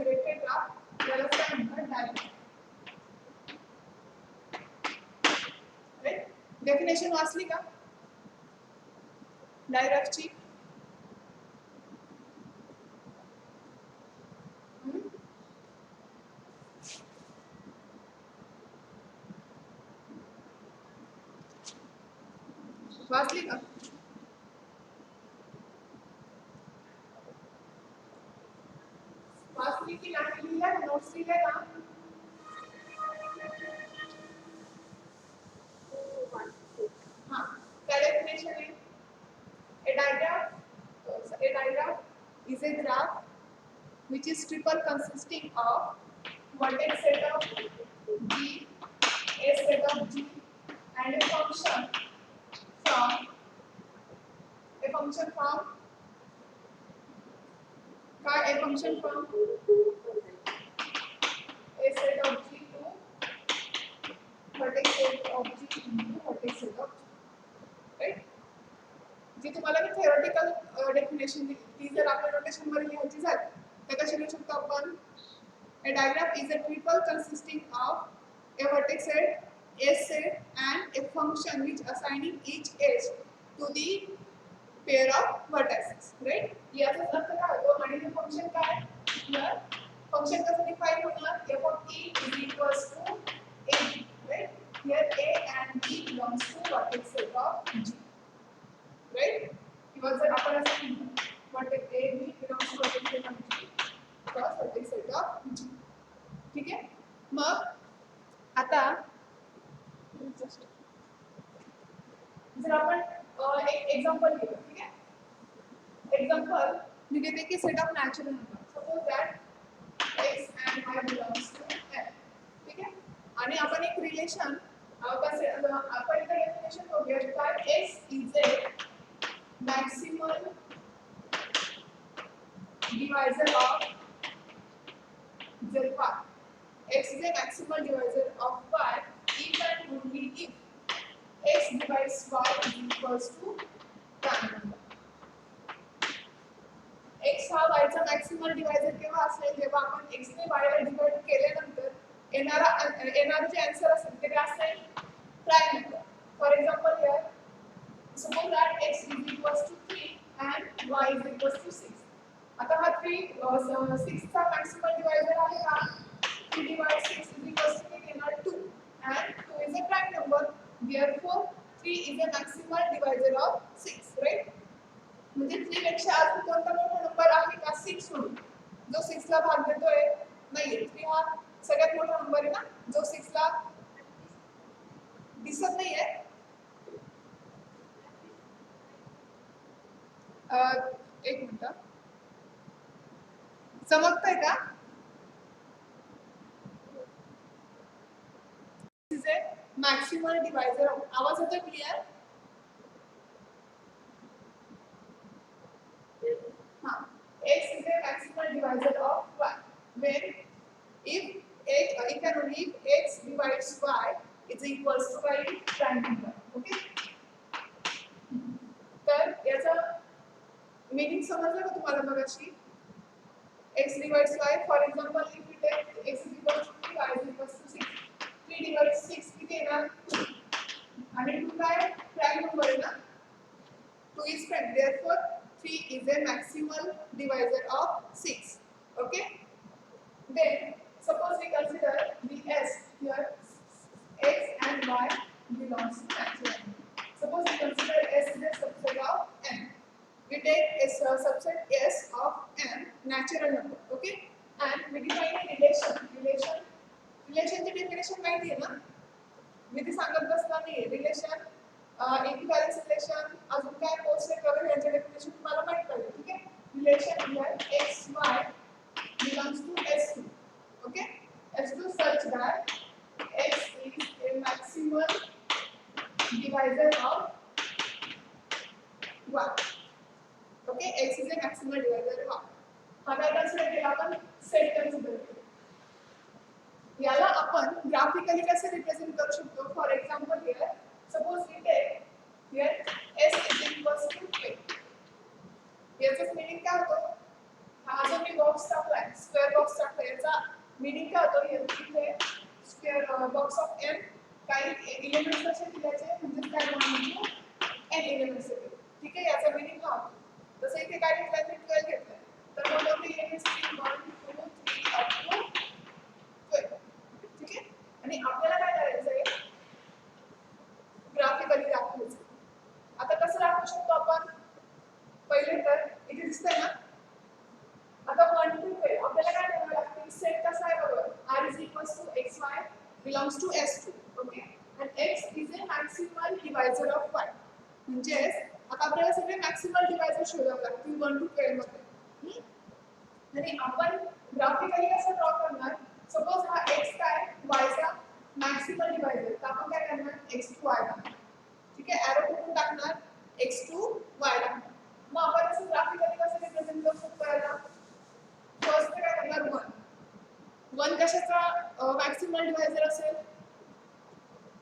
Directed graph याला काय म्हणतात डायग्राफ. राईट. डेफिनेशन वाचली का डायग्राफची? वाचली का? वाचली की नाही लिहिल्या नोट्स लिहिल्या का? हाँ, क्या definition है? A diagram is a graph which is triple consisting of vertex set of G, a set of G, and a function from a function from a set of G to vertex set of G into vertex set of G. Right. जी तुम्हाला मी theoretical definition दिली ती जर आपल्या notation मध्ये लिहायची झाली तर कशी लिहू शकतो आपण? A diagram is a triple consisting of a vertex set, a set, and a function which assigning each edge to the pair of vertices. Right? याचा अर्थ काय होतो आणि हे फंक्शन काय? Here फंक्शन कसं डिफाइन होणार? f of e is equals to a. Right? Here a and b belongs to vertex set of G. Right? किंवा जर आपण असं म्हणतो vertex a b belongs to vertex set of G cross vertex set of G. ठीक है. मग आता जर आपण एक एग्जांपल घेऊ. ठीक है. एग्जांपल मी घेते की set of natural number. Suppose that x and y belongs to n. ठीक है. आणि आपण एक रिलेशन आपण इथे डेफिनेशन बघूया काय x is a maximal divisor of z y. X is a maximal divisor of y if and only if x divides y is equals to prime number. x हा y चा मॅक्सिमल divisor केव्हा असेल? जेव्हा आपण x ने y ला divide केल्यानंतर येणारा जे आन्सर असेल ते काय असेल? Prime number. For example here suppose that x is equals to 3 and y is equals to 6. आता हा 6 चा मॅक्सिमल डिवायझर आहे का? 3 divided 6 is equals to 2 and 2 is a prime number, therefore 3 is a maximal divisor of 6. Right? म्हणजे 3 पेक्षा अजून कोणता मोठा नंबर आहे का? 6 सोडून जो 6 ला भाग देतोय नाहीये. 3 हा सगळ्यात मोठा नंबर आहे ना जो 6 ला दिसत नाहीये. एक मिनिट चमकतंय का? is a maximal divisor of आवाज होता क्लियर? हाँ. X is a maximal divisor of y when if and only if x divides y is equals to y prime number. Okay. तर याचा मीनिंग समजलं का तुम्हाला मगाशी? x divides y. For example, if we take x is equals to 3, y is equals to 6. 3 divides 6 किती येणार? 2. आणि 2 काय? प्राइम नंबर आहे ना? 2 is prime. Therefore, 3 is a maximal divisor of 6. Okay? Then, suppose we consider the s here. X and y belongs to natural number. Suppose we consider s is a subset of n. We take a subset s of n natural number. Okay? And we define a relation. रिलेशनची definition माहिती आहे ना? मी ती सांगत बसला नाही. Relation equivalence relation अजून काय कोसेट वगैरे यांचे डेफिनेशन तुम्हाला माहित पाहिजे. ठीक आहे. Relation here x y belongs to s2. Okay? s2 such that x is a maximal divisor of y. Okay? x is a maximal divisor of y. हा काय कन्सिडर केला आपण? सेट कन्सिडर केला. याला आपण ग्राफिकली कसे रिप्रेझेंट करू शकतो? For example here suppose we take here s is equals to a. याचं मीनिंग काय होतं? हा जो मी बॉक्स टाकलाय स्क्वेअर बॉक्स टाकलाय belongs to S2. Okay, and X is a maximal divisor of Y. म्हणजेच आता आपल्याला सगळे मॅक्सिमल डिवायझर शोधावे लागतील 1 to 12 मध्ये. आणि आपण ग्राफिकली कसं ड्रॉ करणार? सपोज हा x काय y चा मॅक्सिमल डिवायझर, तर आपण काय करणार x to y टाकणार. ठीक आहे, एरो कुठून टाकणार? x to y टाकणार. मग आपण असं ग्राफिकली कसं रिप्रेझेंट करू शकतो याला? फर्स्ट काय करणार 1 कशाचा मॅक्सिमल डिवायझर असेल?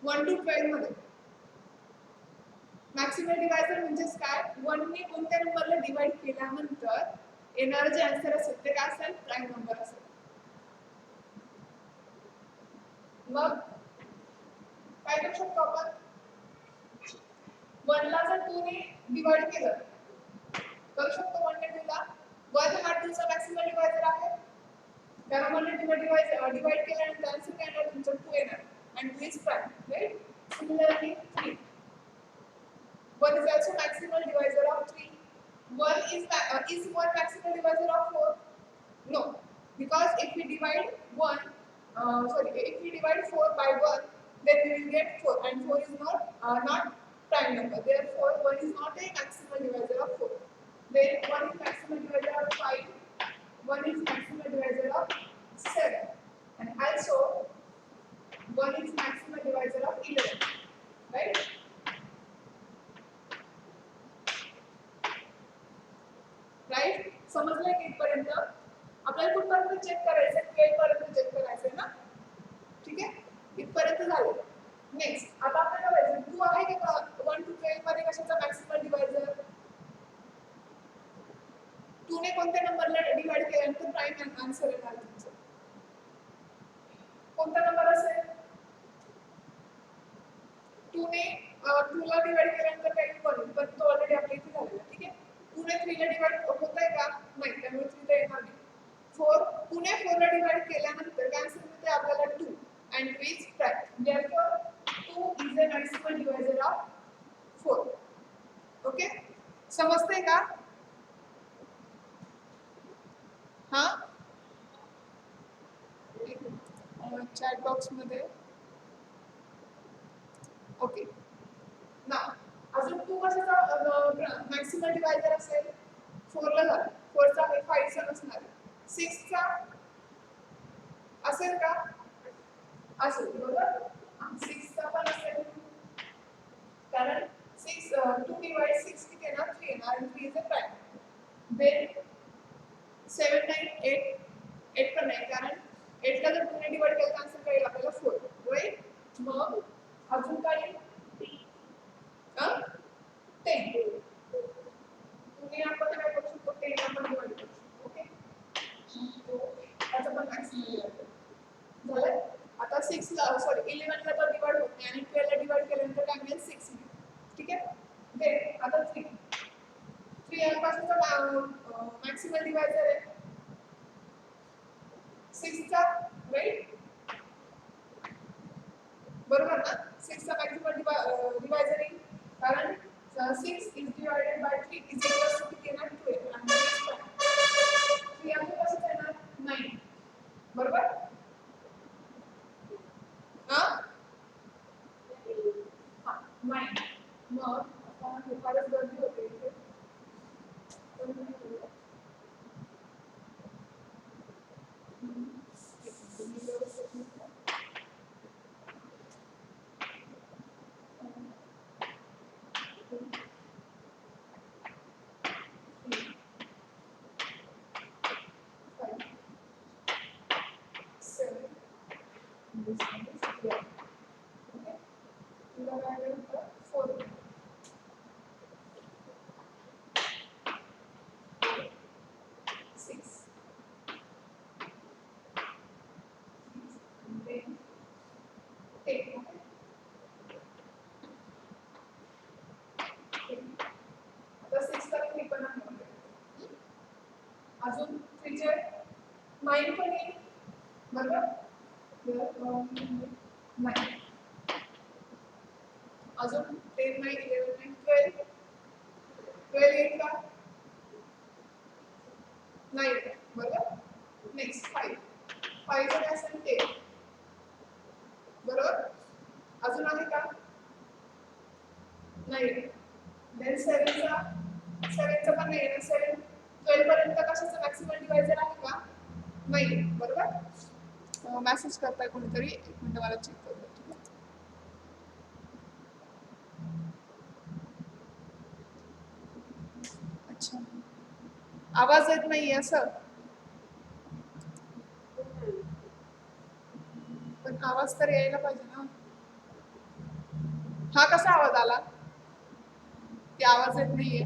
1 to 12 मध्ये. मॅक्सिमल डिवायझर म्हणजेच काय? 1 ने कोणत्या नंबरला डिवाइड केल्यानंतर येणारं जे आन्सर असेल ते काय असेल? प्राइम नंबर असेल. मग काय करू शकतो आपण? 1 ला जर 2 ने डिवाइड केलं, करू शकतो 1 ने 2 ला. 1 हा 2 चा मॅक्सिमल डिवायझर आहे. कारण 1 ने 2 डिवाइड केल्यानंतर आन्सर काय येणार? तुमचा 2 येणार. and 2 is prime, right? Similarly 3. 1 is also maximal divisor of 3. 1 is 1 maximal divisor of 4? No, because if we divide 4 by 1, then we will get 4, and 4 is not prime number. Therefore, 1 is not a maximal divisor of 4. Then 1 is maximal divisor of 5. 1 is maximal divisor of 7, and also 1 is maximal divisor of 11. Right? Right, समजलं की इथपर्यंत? आपल्याला कुठपर्यंत check करायचं? 12 पर्यंत check करायचं ना. ठीक आहे, इथपर्यंत झालं. नेक्स्ट आता आपल्याला बघायचं 2 आहे का 1 to 12 मध्ये कशाचा मॅक्सिमल डिवायझर? 2 ने कोणत्या नंबरला डिवाइड केल्यानंतर प्राइम आन्सर येणार तुमचं? कोणता नंबर असेल? 2 ने 2 ला डिवाइड केल्यानंतर काही पण तो ऑलरेडी आपल्या इथे झालेला. ठीक आहे, 2 ने 3 ला डिवाइड होतंय का? नाही, त्यामुळे 3 तर येणार नाही. 2 ने 4 ला डिवाइड केल्यानंतर काय आन्सर मिळते आपल्याला? 2, and 2 is prime. Therefore 2 is a maximal divisor of 4. Okay, समजतंय का? हां, चॅट बॉक्स मध्ये. ओके, ना अजून 2 कशाचा मॅक्सिमल डिवायझर असेल? 4 ला झाला. 4 चा 5 चा नसणार. 6 चा असेल का? असेल, बरोबर. 6 चा पण असेल, कारण 2 डिवाइड 6 किती येणार? 3 येणार, and 3 is a prime. Then 7, 9, 8 पण नाही, कारण 8 ला जर 2 ने डिवाइड केलं तर आन्सर काय येईल आपल्याला? 4, राईट? मग अजून काय येईल? 10. 2 ने आपण काय करू शकतो? 10 आपण डिवाइड करू शकतो. ओके, त्याचा पण मॅक्सिमम डिवाइड झालं. आता 6 ला 11 ला तर डिवाइड होत नाही, आणि 12 ला डिवाइड केल्यानंतर काय मिळेल? 6 मिळेल. ठीक आहे, देन आता 3 यापासूनचा मॅक्सिमल डिवायझर आहे 6 चा, राईट? बरोबर ना? 6 चा मॅक्सिमल डिवायझर आहे, कारण 6 is divided by 3 is equal to किती येणार? 2 येणार, आणि 3 यापासून येणार 9. बरोबर? हां, 9. मग आता फारच गर्दी होते इथे. अजून 3 चे 9 पण येईल, बरोबर? 9. अजून 10, 9, 11, 12. 12 येईल का? नाही, बरोबर. नेक्स्ट 5. 5 चं काय असेल? 10. बरोबर. अजून आहे का? नाही. देन 7चा पण नाही ना. 7 12 पर्यंत कशाचा मॅक्सिमल डिवायझर आहे का? नाही. बरोबर. मेसेज करताय कोणीतरी, एक मिनिट मला चेक करू द्या. ठीक आहे. अच्छा, आवाज येत नाहीये असं. पण आवाज तर यायला पाहिजे ना. हा कसा आवाज आला? की आवाज येत नाहीये.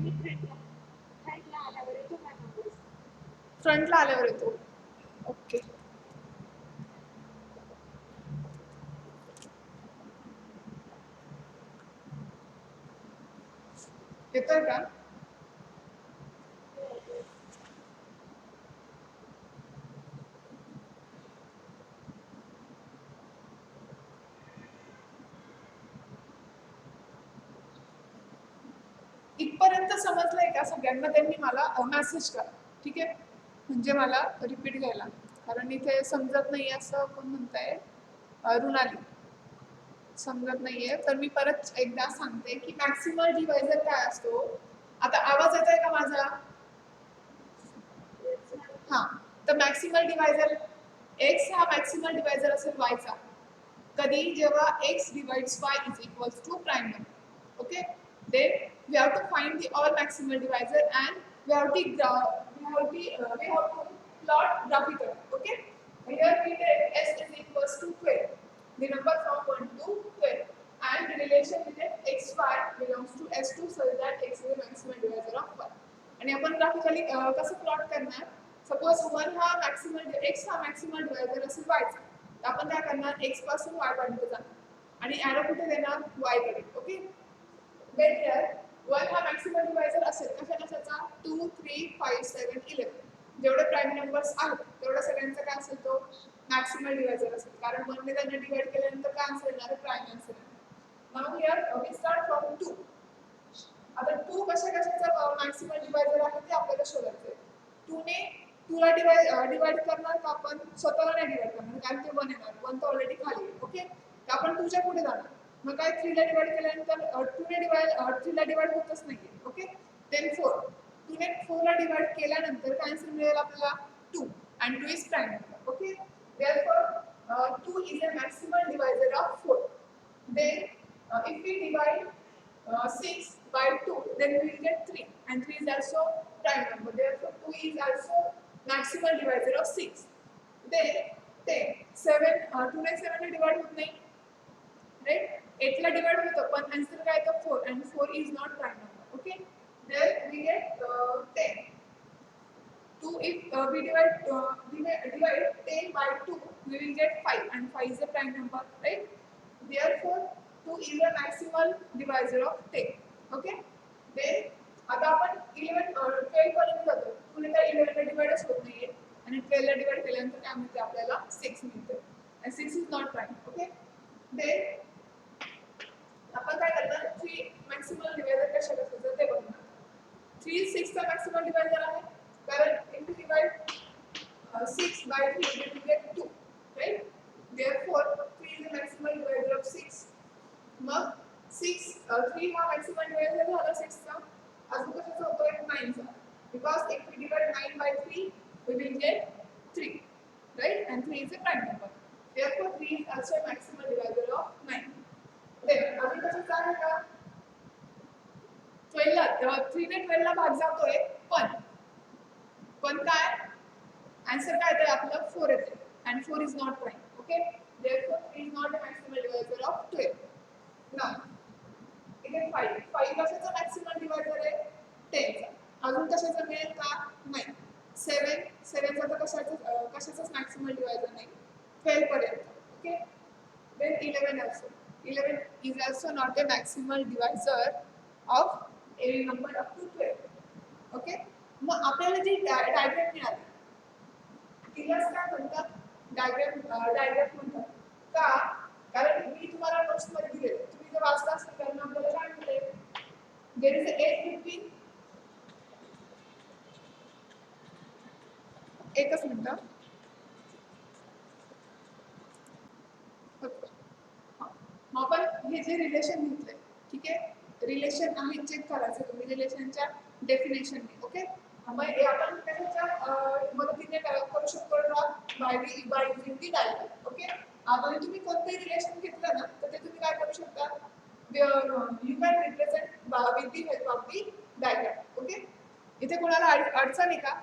फ्रंटला आल्यावर येतो. ओके. येतोय का? इथपर्यंत समजलंय का सगळ्यांना? त्यांनी मला मेसेज करा. ठीक आहे, म्हणजे मला रिपीट घ्यायला, कारण इथे समजत नाही असं कोण म्हणताय. रुणाली, समजत नाहीये तर मी परत एकदा सांगते की मॅक्सिमल डिवायझर काय असतो. आता आवाज येतोय का माझा? हा. तर मॅक्सिमल डिवायझर एक्स हा मॅक्सिमल डिवायझर असेल वायचा. कधी? जेव्हा x divides y is equals to prime number. Okay, then we have to find the all maximal divisor and we have to plot graphically. Okay, here we take s is equals to 12, the number from 1 to 12, and the relation with it xy belongs to s2 so that x is the maximal divisor of y. आणि आपण graphically कसं plot करणार? Suppose 1 हा मॅक्सिमल x हा मॅक्सिमल divisor असेल y चा, आपण काय करणार? x पासून y पर्यंत जाणार आणि एरो कुठे देणार? y कडे. ओके, देन हियर 1 हा मॅक्सिमल डिवायझर असेल कशा कशाचा? 2 3 5 7 11, जेवढे प्राइम नंबर्स आहेत तेवढ्या सगळ्यांचा काय असेल? तो मॅक्सिमल डिवायझर असेल, कारण 1 ने त्यांना डिवाइड केल्यानंतर काय आन्सर येणार? प्राइम आन्सर येणार. Now here we start from 2. आता 2 कशा कशाचा मॅक्सिमल डिवायझर आहे ते आपल्याला शोधायचं आहे. 2 ने 2 ला डिवाइड करणार का आपण? स्वतःला नाही डिवाइड करणार कारण ते 1 येणार. 1 तर ऑलरेडी खाली आहे. ओके, तर आपण 2 च्या पुढे जाणार. मग काय? 3 ला डिवाइड केल्यानंतर 2 ने 3 ला डिवाइड होतच नाहीये. Okay, then 4. 2 ने 4 ला डिवाइड केल्यानंतर काय आन्सर मिळेल आपल्याला? 2, and 2 is prime number. Okay, therefore 2 is a maximal divisor of 4. Then if we divide 6 by 2, then we will get 3, and 3 is also prime number. Therefore 2 is also maximal divisor of 6. Then 10, 7, 2 ने 7 ने divide होत नाही, right? 8 ला divide होतं पण answer काय येतं? 4, and 4 is not prime number. Okay, then we get 10. 2, if we divide 10 by 2, we will get 5, and 5 is a prime number, right? Therefore 2 is a maximal divisor of 10. Okay, then आता आपण 11 12 पर्यंत जातो. 2 ने काय 11 ला डिवाइडच होत नाहीये, आणि 12 ला डिवाइड केल्यानंतर काय मिळते आपल्याला? 6 मिळते, and 6 is not prime. Okay, then आपण काय करणार? 3 मॅक्सिमल डिवायझर कशा कशाचं ते बघणार. 3 6 चा मॅक्सिमल डिवायझर आहे, कारण if we divide 6 by 3, we will get 2, right? Therefore 3 is the maximal divisor of 6. मग 3 हा मॅक्सिमल डिवायझर झाला 6 चा. अजून कशाचा होतोय? 9 चा, because if we divide 9 by 3, we will get 3, right? And 3 is a prime number. Therefore 3 is also a maximal divisor of 9. Then अजून कशाचा आहे का? 12 ला 3 ने 12 ला भाग जातोय, पण काय? आन्सर काय येते आपलं? 4 येते, and 4 is not prime. Okay, therefore 3 is not a maximal divisor of 12. Now again 5 कशाचा मॅक्सिमल डिवायझर आहे? 10 चा. अजून कशाचा मिळेल का? नाही. 7 चा तर कशाचाच मॅक्सिमल डिवायझर नाही 12 पर्यंत. Okay, then 11 also. 11 is also not a maximal divisor of any number up to 12. Okay, मग आपल्याला जी डायग्राम मिळाली तिलाच काय म्हणतात? डायग्राम म्हणतात का? कारण मी तुम्हाला नोट्स मध्ये दिले, तुम्ही जर वाचला असेल तर आपल्याला काय मिळेल? There is a edge between, एकच मिनिट. इथे रिलेशन घेतलंय, ठीक आहे, रिलेशन आहे चेक करायचं तुम्ही रिलेशनच्या डेफिनेशनने. ओके, मग हे आपण त्याच्या मदतीने करू शकतो draw by using the diagram. Okay, आता तुम्ही कोणतेही रिलेशन घेतलं ना तर ते तुम्ही काय करू शकता, you can represent with the help of the diagram. Okay, इथे कोणाला अडचण आहे का?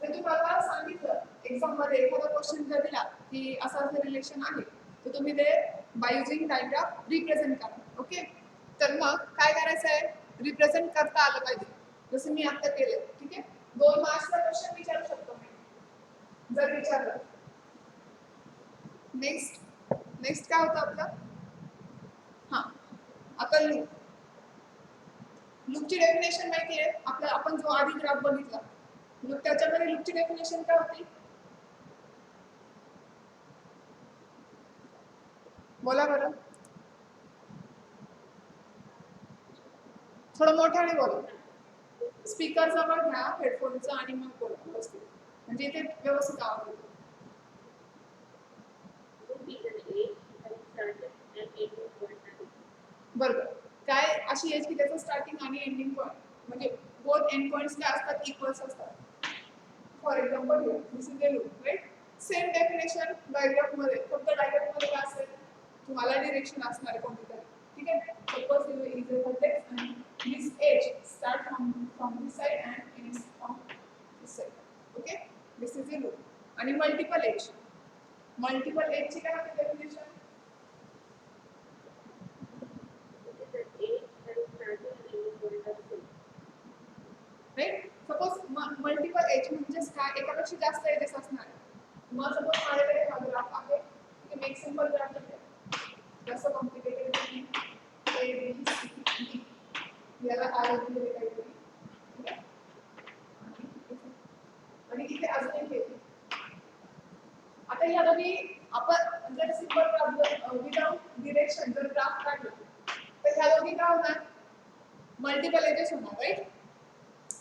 तर तुम्हाला सांगितलं एक्झाम मध्ये एखादा क्वेश्चन जर दिला की असं असं रिलेशन आहे तर तुम्ही ते बाय युजिंग डायग्राम रिप्रेझेंट करा. ओके, तर मग काय करायचं आहे, रिप्रेझेंट करता आलं पाहिजे जसं मी आता केलं. ठीक आहे, 2 मार्क्सचा क्वेश्चन विचारू शकतो मी जर विचारलं. नेक्स्ट काय होतं आपलं, हां आता लूपची डेफिनेशन माहिती आहे आपल्या, आपण जो आधी ग्राफ बघितला लूप त्याच्यामध्ये लूपची डेफिनेशन काय होती, बोला बरं, थोडं मोठ्याने बोला, स्पीकर जवळ घ्या हेडफोनचा आणि मग बोला व्यवस्थित म्हणजे इथे व्यवस्थित आवाज येतो. बरोबर, काय अशी एज की त्याचं स्टार्टिंग आणि एंडिंग पॉईंट म्हणजे बोथ एंड पॉईंट्स काय असतात, इक्वल्स असतात. For example this is the loop, right. Same definition diagram मध्ये, फक्त डायग्राम मध्ये काय असेल, तुम्हाला डिरेक्शन असणार आहे कोणती तरी. ठीक आहे, suppose u is a vertex आणि this edge start from this side and ends from this side. Okay, this is a loop आणि मल्टिपल एजची काय होते definition, right. Suppose multiple edge म्हणजेच काय, एकापेक्षा जास्त एजेस असणार आहे. मग सपोज माझ्याकडे हा ग्राफ आहे, ठीक आहे, एक सिंपल ग्राफ आहे, जास्त कॉम्प्लिकेटेड नाही, ए बी सी डी, याला आर दिलेले काहीतरी, ठीक आहे, आणि इथे अजून एक येते. आता ह्या दोन्ही आपण जर सिंपल ग्राफ विदाउट डिरेक्शन जर ग्राफ काढला तर ह्या दोन्ही काय होणार, मल्टिपल एजेस होणार, राईट.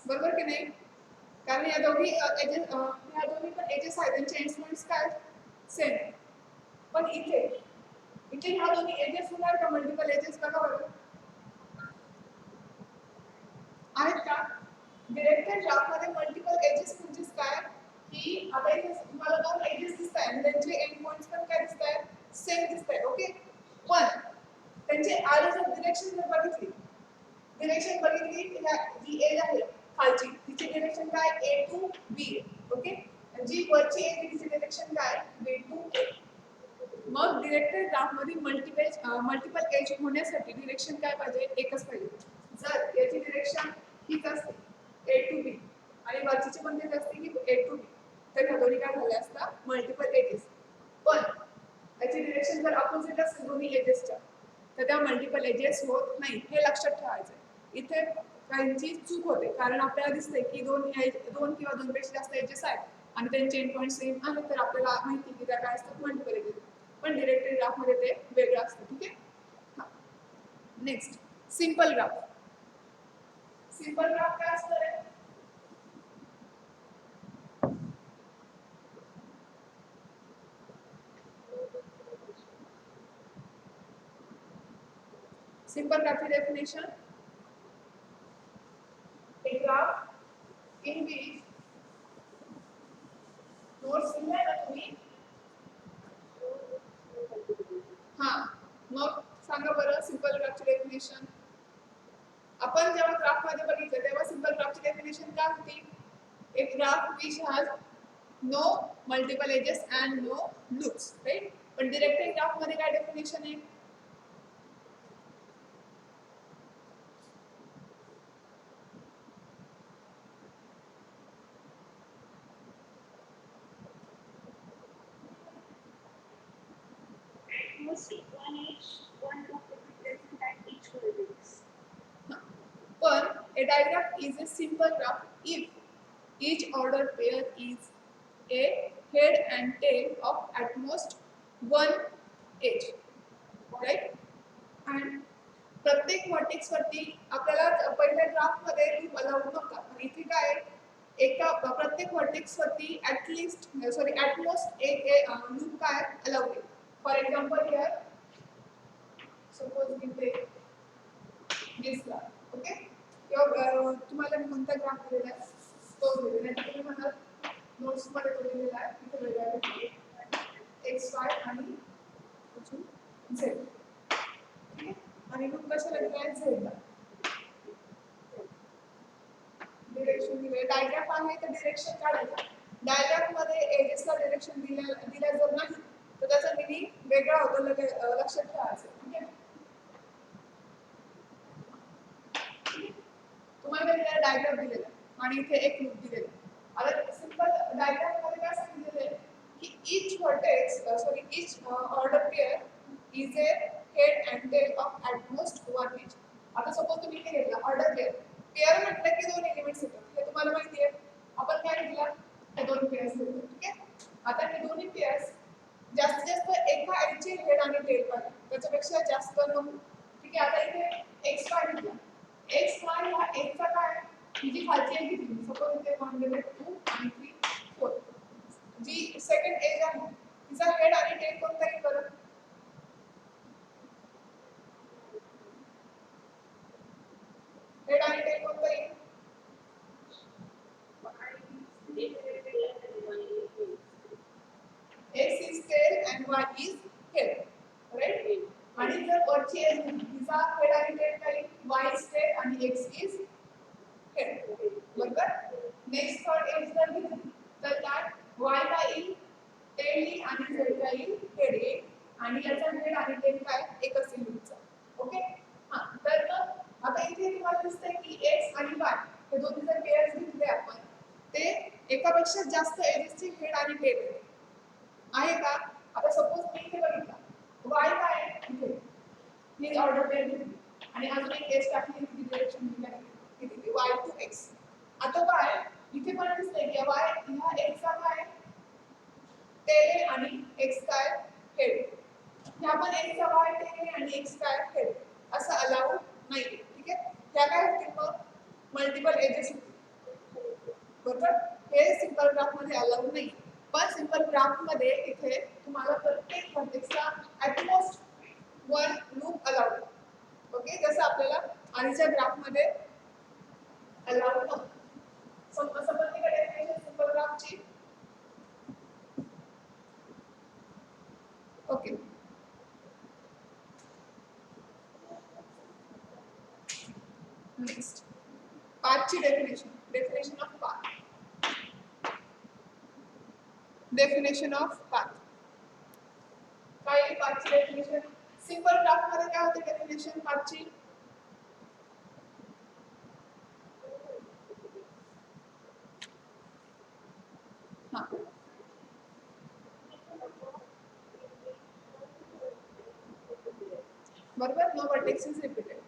बरोबर की नाही, कारण या दोन्ही एजेस, ह्या दोन्ही पण एजेस आहेत, त्यांचे एंड पॉइंट्स काय सेम. पण इथे ह्या दोन्ही एजेस होणार का मल्टिपल एजेस, बघा बरं आहेत का. डिरेक्टेड ग्राफ मध्ये मल्टिपल एजेस म्हणजेच काय की आता इथे तुम्हाला दोन एजेस दिसत आहेत आणि त्यांचे एंड पॉइंट्स पण काय दिसत आहेत, सेम दिसत आहेत. ओके, पण त्यांचे आधी जर डिरेक्शन जर बघितली, जी एज आहे खालची तिची डिरेक्शन काय, ए टू बी. ओके, जी वरची एज तिची डिरेक्शन काय, बी टू ए. मग डिरेक्टेड ग्राफ मध्ये मल्टिपल एज होण्यासाठी डिरेक्शन काय पाहिजे, एकच पाहिजे. जर याची डिरेक्शन हीच असते ए टू बी आणि वरची पण तेच असते की ए टू बी, तर ह्या दोन्ही काय झाल्या असतात मल्टिपल एजेस. पण याची डिरेक्शन जर अपोजिट असेल दोन्ही एजेसच्या तर त्या मल्टिपल एजेस होत नाही, हे लक्षात ठेवायचं. इथे काहींची चूक होते कारण आपल्याला दिसते की दोन किंवा दोनपेक्षा जास्त एजेस आहेत आणि त्यांचे एंड पॉइंट सेम आहेत, तर आपल्याला माहिती की त्या काय असतात मल्टिपल एजेस. पण डिरेक्टेड ग्राफ मध्ये ते वेगळं असतं. ठीक आहे, next simple graph. Simple graph काय असणार आहे, सिंपल ग्राफ की definition, a graph in which notes लिहिलाय ना तुम्ही, हां मग सांगा बरं सिंपल ग्राफची डेफिनेशन. आपण जेव्हा ग्राफ मध्ये बघितलं तेव्हा सिंपल ग्राफची डेफिनेशन काय होती, एक graph which has no multiple edges and no loops, right. पण डिरेक्टेड ग्राफ मध्ये काय डेफिनेशन आहे, but a diagram is a simple graph if each ordered pair is a head and tail of at most one edge, right. And प्रत्येक vertex वरती आपल्याला पहिल्या graph मध्ये loop allowed नव्हता, पण इथे काय एका प्रत्येक वर्टेक्स वरती ॲटलिस्ट ॲटमोस्ट एक लूप काय अलाउड आहे. फॉर एक्झाम्पल हियर सपोज मी ते घेतला, ओके, किंवा तुम्हाला मी कोणता ग्राफ दिलेला आहे तो दिलेला आहे, तुम्ही म्हणाल नोट्स मध्ये तो दिलेला आहे, तिथे वेगळा एक्स वाय आणि झेड, ठीक आहे, आणि मग कशाला दिलाय झेडला डिरेक्शन दिले, डायग्राफ आहे तर डिरेक्शन काढायचा, डायग्राफ मध्ये एजेसला डिरेक्शन दिल्या जर नाही तर त्याचा मिनिंग वेगळा होतो, लक्षात ठेवायचं, ठीक आहे. तुम्हाला दिलेला डायग्राम दिलेला आणि इथे एक लूप दिलेला, आता सिंपल डायग्राम मध्ये काय सांगितलेलं आहे की each vertex each order pair is a head and tail of at most one each. आता सपोज तुम्ही हे घेतला ऑर्डर पेअर, पेअर म्हटलं की दोन एलिमेंट्स येतात, हे तुम्हाला माहिती आहे, आपण काय घेतला हे दोन पेअर्स घेतले, ठीक आहे. आता हे दोन्ही पेअर्स जास्तीत जास्त एका एजचे हेड आणि टेल पाहिजे, त्याच्यापेक्षा जास्त नको, ठीक आहे. आता इथे एक्स वाय घेतला, एक्स वाय हा एक्सचा काय ही जी खालची आहे ती सपोज इथे मानलेले 2 आणि 3 4, जी सेकंड एज आहे तिचा हेड आणि टेल कोणता येईल बरं, हेड आणि टेल कोणता येईल, x is tail and y is head, right? आणि जर वरची एज तिचा हेड आणि टेल काय येईल, y is tail आणि x is head, बरोबर. नेक्स्ट थर्ड एज जर घेतली तर त्यात y काय येईल, टेल येईल आणि z काय येईल, हेड येईल, आणि याचा हेड आणि टेल काय एकच येईल लूपचा, ओके. हां, तर मग आता इथे तुम्हाला दिसतंय की x आणि y हे दोन्ही जर पेअर्स घेतले आपण, ते एकापेक्षा जास्त एजेसचे हेड आणि टेल आहे का. आता सपोज मी इथे बघितला y काय आहे इथे ही ऑर्डर पेअर घेतली आणि अजून एक एज टाकली किती डिरेक्शन दिली y टू x. आता y इथे मला दिसतंय की y ह्या x चा काय टेल आणि x काय हेड, ह्या पण x चा y टेल आणि x काय हेड असं अलाउड नाही, ठीक आहे. ह्या काय होतील मग मल्टिपल एजेस होतील, बरोबर. हे सिंपल ग्राफ मध्ये अलाउड नाही, पण सिंपल ग्राफ मध्ये इथे तुम्हाला प्रत्येक व्हर्टेक्सला at most one loop allowed, okay, जसं आपल्याला आधीच्या ग्राफ मध्ये अलाउड नव्हतं. समजली का डेफिनेशन सिंपल ग्राफची, ओके. नेक्स्ट पाथची definition of path, definition of path काय आहे पाथची डेफिनेशन, सिंपल ग्राफ मध्ये काय होते डेफिनेशन पाथची, हां बरोबर, नो वर्टेक्स इज रिपीटेड.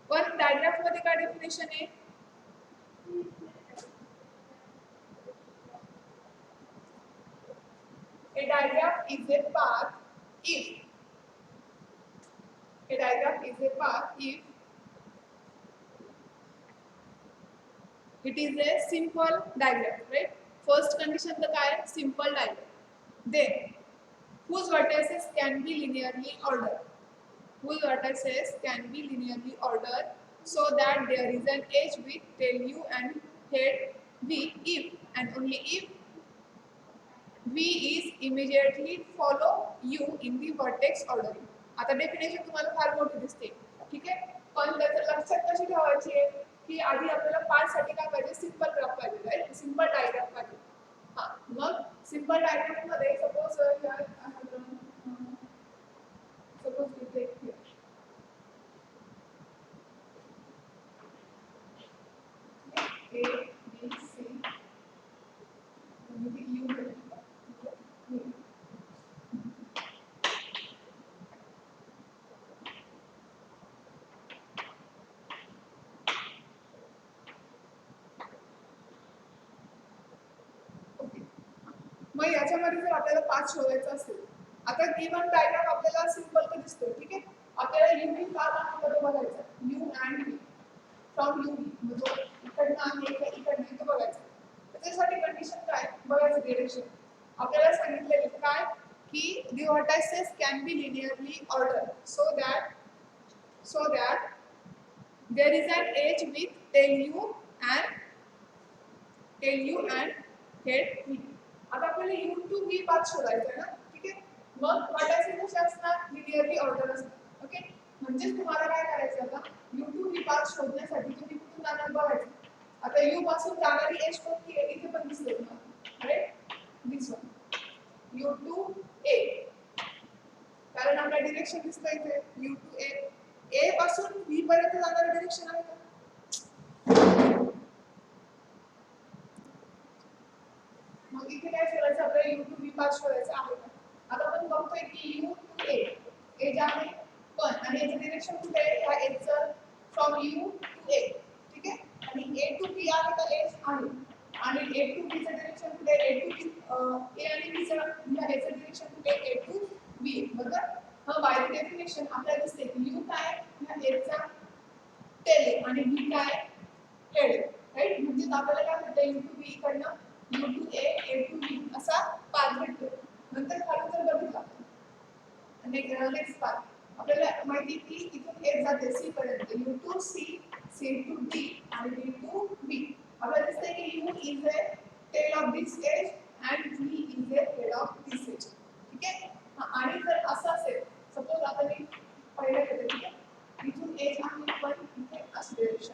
पण डायग्राफ मध्ये काय डेफिनेशन आहे, a diagram is a path if it is a simple diagram, right? First condition the काय simple diagram, then whose vertices can be linearly ordered so that there is an edge with tail u and head v if and only if v is immediately follow u in the vertex ordering. आता definition तुम्हाला फार मोठी दिसते, ठीक आहे, पण त्याचं लक्षात कशी ठेवायची आहे की आधी आपल्याला पाथ साठी काय पाहिजे, सिंपल ग्राफ पाहिजे, राईट, सिंपल डायग्राम पाहिजे. हां, मग सिंपल डायग्राम मध्ये सपोज इथे A B C आणि U मग याच्यामध्ये जर आपल्याला पाथ शोधायचा असेल, आता गिवन डायग्राम आपल्याला सिंपल तर दिसतोय, ठीक आहे, आपल्याला यू व्ही पाथ आहे बघायचा, you and V from U V म्हणजे इकडनं आहे का इकडनं आहे ते बघायचं. त्याच्यासाठी कंडिशन काय बघायचं, डिरेक्शन आपल्याला सांगितलेलं काय की the vertices can be linearly ordered so that so that there is an edge with tail u and head v. आता आपल्याला u to v पाथ शोधायचा आहे ना, ठीक आहे. मग वर्टायसेस कसे असणार, लिनियरली ऑर्डर असणार. ओके, म्हणजे तुम्हाला काय करायचं आता, u to v पाथ शोधण्यासाठी तुम्ही कुठून जाणार बघायचं. आता u पासून जाणारी एज कोणती आहे, इथे पण दिसते तुम्हाला, right, this one u to a, कारण आपला डायरेक्शन दिसतंय इथे u to a. a पासून v पर्यंत जाणारे डायरेक्शन आहे का, मग इथे काय शोधायचं आपल्याला, u to v पाथ शोधायचा आहे का. आता आपण बघतोय की u to a एज आहे पण, आणि याचं डायरेक्शन कुठे आहे, या एजचं फ्रॉम u to a, ठीक आहे. आणि a to b आहे का, एज आहे, आणि a to b चं डायरेक्शन कुठे आहे, a to b, a आणि b चं या एजचं डायरेक्शन कुठे आहे, a to b, बरोबर. मग बाय डेफिनेशन आपल्याला दिसते की u काय या एजचा टेल आणि b काय हेड, राईट. म्हणजे आपल्याला काय भेटतं, u to b कडनं u to a, a to b असा पाथ भेटतो. नंतर खाली जर बघितला नेक्स्ट पाथ आपल्याला माहिती की इथून एज जाते c पर्यंत, u to c, c to d आणि d to b. आपल्याला दिसतंय की u is a tail of this edge and v is a head of this edge, ठीक आहे. आणि जर असं असेल, सपोज आता मी पहिल्या घेते, ठीक आहे, इथून एज आहे पण इथे असं डायरेक्शन,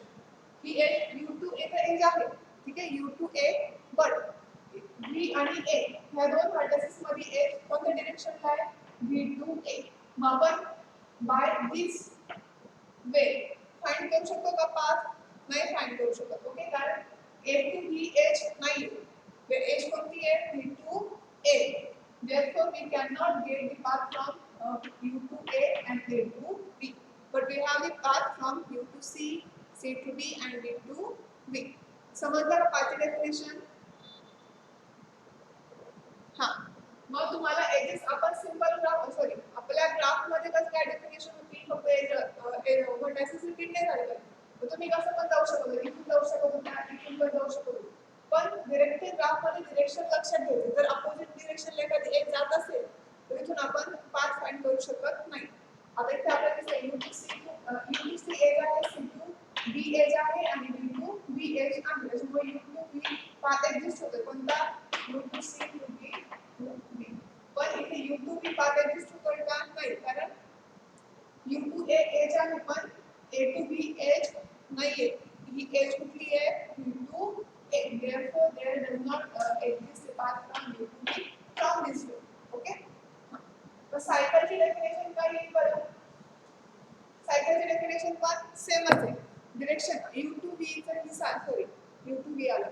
ही एज u to a चा एज आहे, ठीक आहे, u to a, but v आणि a ह्या दोन व्हर्टिसेस मध्ये एज कोणत्या डायरेक्शनला आहे, v to a. मग आपण बाय दिस वे फाइंड करू शकतो का पाथ, नाही फाइंड करू शकत. ओके, कारण a to b एज नाही, एज कोणती आहे, v to a. therefore we cannot get the path from u to a and a to b, but we have the path from u to c, c to d and d to b. समजलं का पाथची definition. हां, मग तुम्हाला edges आपण simple graph, sorry, आपल्या graph मध्ये कसं काय डेफिनेशन होती, फक्त व्हर्टायसेस रिपीट नाही झाले तर तुम्ही कसं पण जाऊ शकता, इथून जाऊ शकत होता, इथून पण जाऊ शकत होता. पण डायरेक्टली ग्राफ मध्ये डायरेक्शन लक्षात घ्यायचं, जर अपोजिट डायरेक्शनला एखादी एज जात असेल तर इथून आपण पाथ फाइंड करू शकत नाही. आता इथे आपल्याला दिसतंय u to c एज आहे, c to b एज आहे आणि d to b एज आहे. त्याच्यामुळे u to b path exist होतो, कोणता, u to c to b to b. पण इथे u to b path exist होतोय का, नाही, कारण u to a एज आहे पण a to b एज नाहीये. ही एज कुठली आहे, u to a. therefore there does not exist a path from u to b from this way. Okay, तर सायकलची डेफिनेशन काय येईल बरं, सायकलची डेफिनेशन पण सेमच आहे. डायरेक्शन u to b चं ही सॉरी u to b आलं.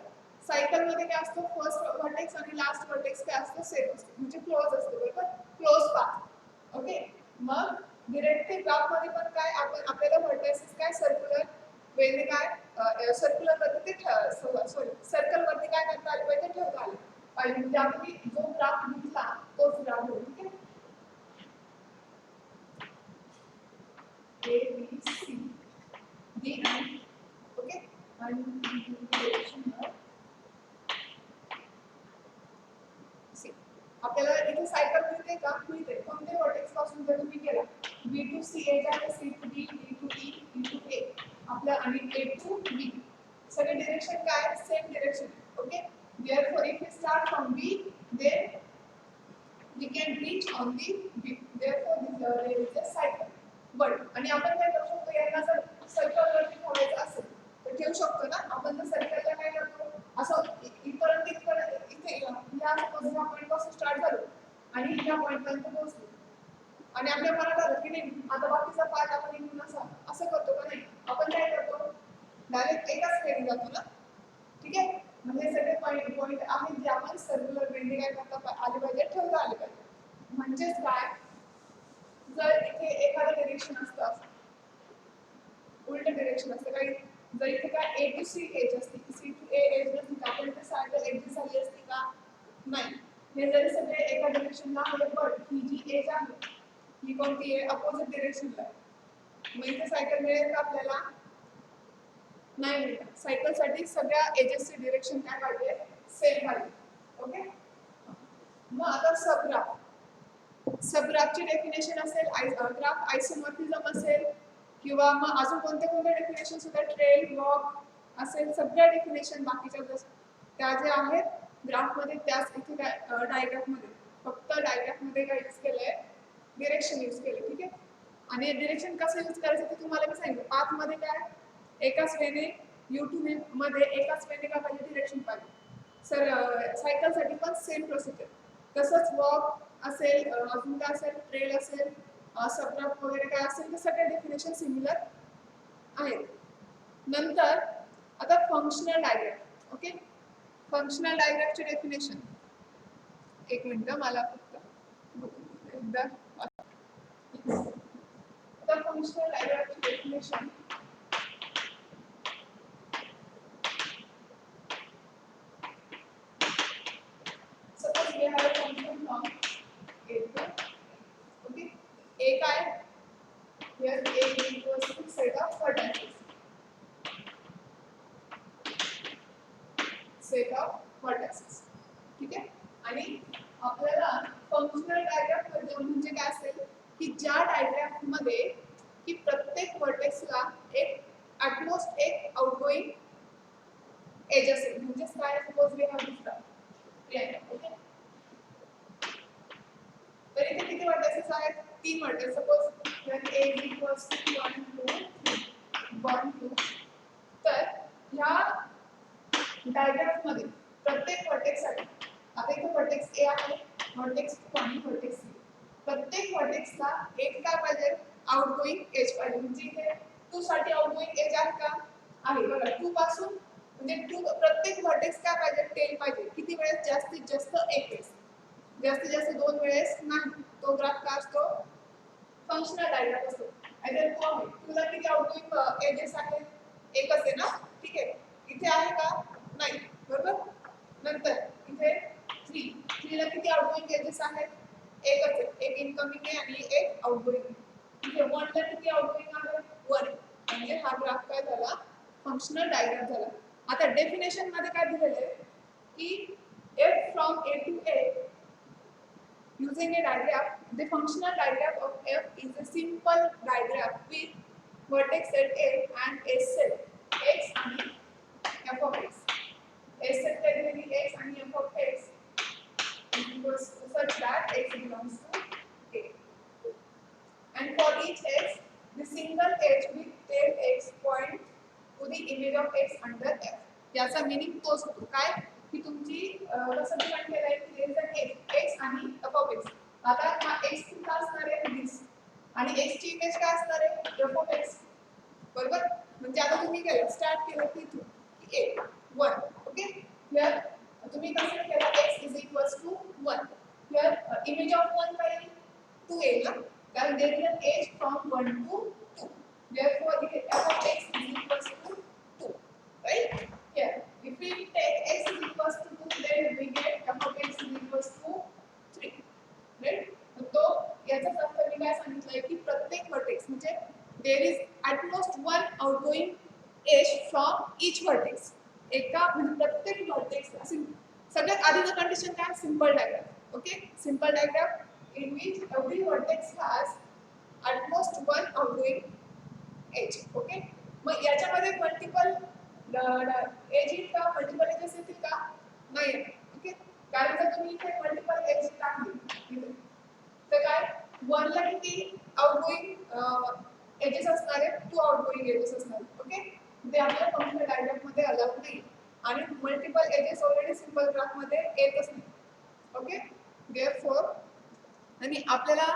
सायकल मध्ये काय असतं, फर्स्ट व्हर्टेक्स आणि लास्ट व्हर्टेक्स काय असतं, सेम असतं, म्हणजे क्लोज असतं, बरोबर, क्लोज पाथ. ओके, मग डायरेक्टली ग्राफ मध्ये पण काय, आपण आपल्याला व्हर्टेक्सेस काय सर्क्युलर वेने काय सर्क्युलर वरती सॉरी सर्कल वरती काय करता आले पाहिजे, ठेवता आले पाहिजे. म्हणजे आपण जो ग्राफ घेतला तोच ग्राफ घेऊ, ठीक आहे. A, B, C, D and okay, and direction of C. आपल्याला इथे सायकल मिळते का, मिळते. कोणत्या व्हर्टेक्स पासून जर तुम्ही केला, B to C एज आहे, C to D, D to E, E to A, आपल्या आणि A to B, सगळे डायरेक्शन काय, same direction. Okay, therefore if we start from B then we can reach on the B. therefore there is a cycle. But आणि आपण काय करू शकतो, यांना जर सर्कल वरती ठेवायचं असेल तर ठेवू शकतो ना. आपण जर सर्कलला काय करतो, असं इथपर्यंत इथे या सपोज ह्या पॉईंट पासून स्टार्ट झालो आणि ह्या पॉईंट पर्यंत पोहोचलो आणि आपल्या मनात आलं की नाही आता बाकीचा पार्ट आपण इथून असं करतो का, नाही, आपण काय करतो, डायरेक्ट एकाच वेळी जातो ना, ठीक आहे. म्हणजे सगळे पॉईंट आहेत जे आपण सर्क्युलर वेने काय करता आले पाहिजे, ठेवता आले पाहिजे. म्हणजेच काय, जर इथे एखादं डायरेक्शन असतं, उलट डायरेक्शन असतं काही, जर इथे काय A to C एज असते, C to A एज नसते का, आपण इथे सायकल एक्झिस्ट झाली असते का, नाही. हे जरी सगळे एका डायरेक्शनला आहे पण ही जी एज आहे ही कोणती आहे, अपोजिट डायरेक्शनला आहे. मग इथे सायकल मिळेल का आपल्याला, नाही मिळत. सायकलसाठी सगळ्या एजेसचे डायरेक्शन काय पाहिजे, सेम पाहिजे. ओके, मग आता सबग्राफ. सबग्राफची डेफिनेशन असेल, ग्राफ आयसोमॉर्फिझम असेल किंवा मग अजून कोणते कोणते डेफिनेशन सुद्धा ट्रेल वॉक असेल सगळ्या डेफिनेशन बाकीच्या त्या ज्या आहेत ग्राफमध्ये त्याच इथे डायग्राफमध्ये फक्त डायग्राफमध्ये काय यूज केलंय डिरेक्शन यूज केलं ठीक आहे. आणि डिरेक्शन कसं यूज करायचं ते तुम्हाला मी सांगितलं. पाथमध्ये काय एकाच वेने YouTube मध्ये एकाच वेने काय पाहिजे डिरेक्शन पाहिजे. सर सायकलसाठी पण सेम प्रोसिजर. तसंच वॉक असेल अजून काय असेल ट्रेल असेल सबग्राफ वगैरे काय असेल ते सगळे डेफिनेशन सिमिलर आहेत. नंतर आता फंक्शनल डायग्राम. ओके फंक्शनल डायग्रामचे डेफिनेशन एक मिनिट मला फक्त एकदा आता फंक्शनल डायग्रामचे definition suppose we have a function from a to okay a काय here a equals to set of vertices ठीक आहे. आणि आपल्याला फंक्शनल डायग्राम म्हणजे काय असेल की ज्या डायग्राम मध्ये की प्रत्येक वर्टेक्सला एक ॲटमोस्ट एक आउटगोइंग एज असेल. म्हणजे काय suppose we have this triangle okay तर इथे किती वर्टेक्सेस आहेत 3 vertex. Suppose when a equals to 1 2 1 2 तर ह्या डायग्राम मध्ये प्रत्येक वर्टेक्स साठी आता इथे वर्टेक्स A आहे वर्टेक्स 2 आणि वर्टेक्स 3 प्रत्येक वर्टेक्सला एक काय पाहिजे आउटगोइंग एज पाहिजे. म्हणजे इथे 2 साठी आउटगोइंग एज आहे का आहे बघा 2 पासून म्हणजे 2 प्रत्येक वर्टेक्स काय पाहिजे टेल पाहिजे. किती वेळेस जास्तीत जास्त एक वेळेस जास्तीत जास्त 2 वेळेस नाही. तो ग्राफ का असतो फंक्शनल डायग्राम असतो. आयदर तो आहे तुला किती आउटगोइंग एजेस आहेत एकच आहे ना ठीक आहे. इथे आहे का नाही बरोबर. नंतर इथे 3 ला किती आउटगोइंग एजेस आहेत एकच आहे. एक इनकमिंग आहे आणि एक आउटगोइंग आहे. इथे 1 ला किती आउटगोइंग आहे 1 म्हणजे हा ग्राफ काय झाला फंक्शनल डायग्राम झाला. आता डेफिनेशन मध्ये काय दिलेलं आहे की f from a to a using a diagram the functional diagram of f is a simple diagram with vertex at a and a set x आणि f of x. a set category x and f of x is equals to such that x belongs to a and for each x the single edge with tail x point to the image of x under f. याचा meaning तोच होतो काय की तुमची कसं define केलं आहे की देयर इज अ x आणि f of x. आता हा x कुठला असणार आहे दिस आणि x ची इमेज काय असणार आहे f of x बरोबर. म्हणजे आता तुम्ही केलं स्टार्ट केलं की इथून a 1 ओके हियर तुम्ही कसं केलं x is equals to 1 here image of 1 काय 2 a ना कारण there is an edge from 1 to 2 therefore f of x is equals to 2 right. Here, if we take x is equals to 2, then we get f of x is equals to 3. Right? तो याचाच अर्थ मी काय सांगितलंय की प्रत्येक vertex म्हणजे there is at most one outgoing edge from each vertex. एका म्हणजे प्रत्येक वर्टेक्स असे सगळ्यात आधीचं कंडिशन काय simple diagram. Okay simple diagram in which every vertex has at most one outgoing edge. Okay मग याच्यामध्ये मल्टिपल एज येईल का मल्टिपल एजेस येतील का नाही. ओके कारण जर तुम्ही इथे मल्टिपल एज टाकली तर काय 1 ला किती आउटगोइंग एजेस असणार आहेत 2 आउटगोइंग एजेस असणार. ओके ते आपल्या फंक्शनल डायग्राम मध्ये अलाउड नाही आणि multiple edges already simple graph मध्ये येतच नाही. ओके देअरफॉर आणि आपल्याला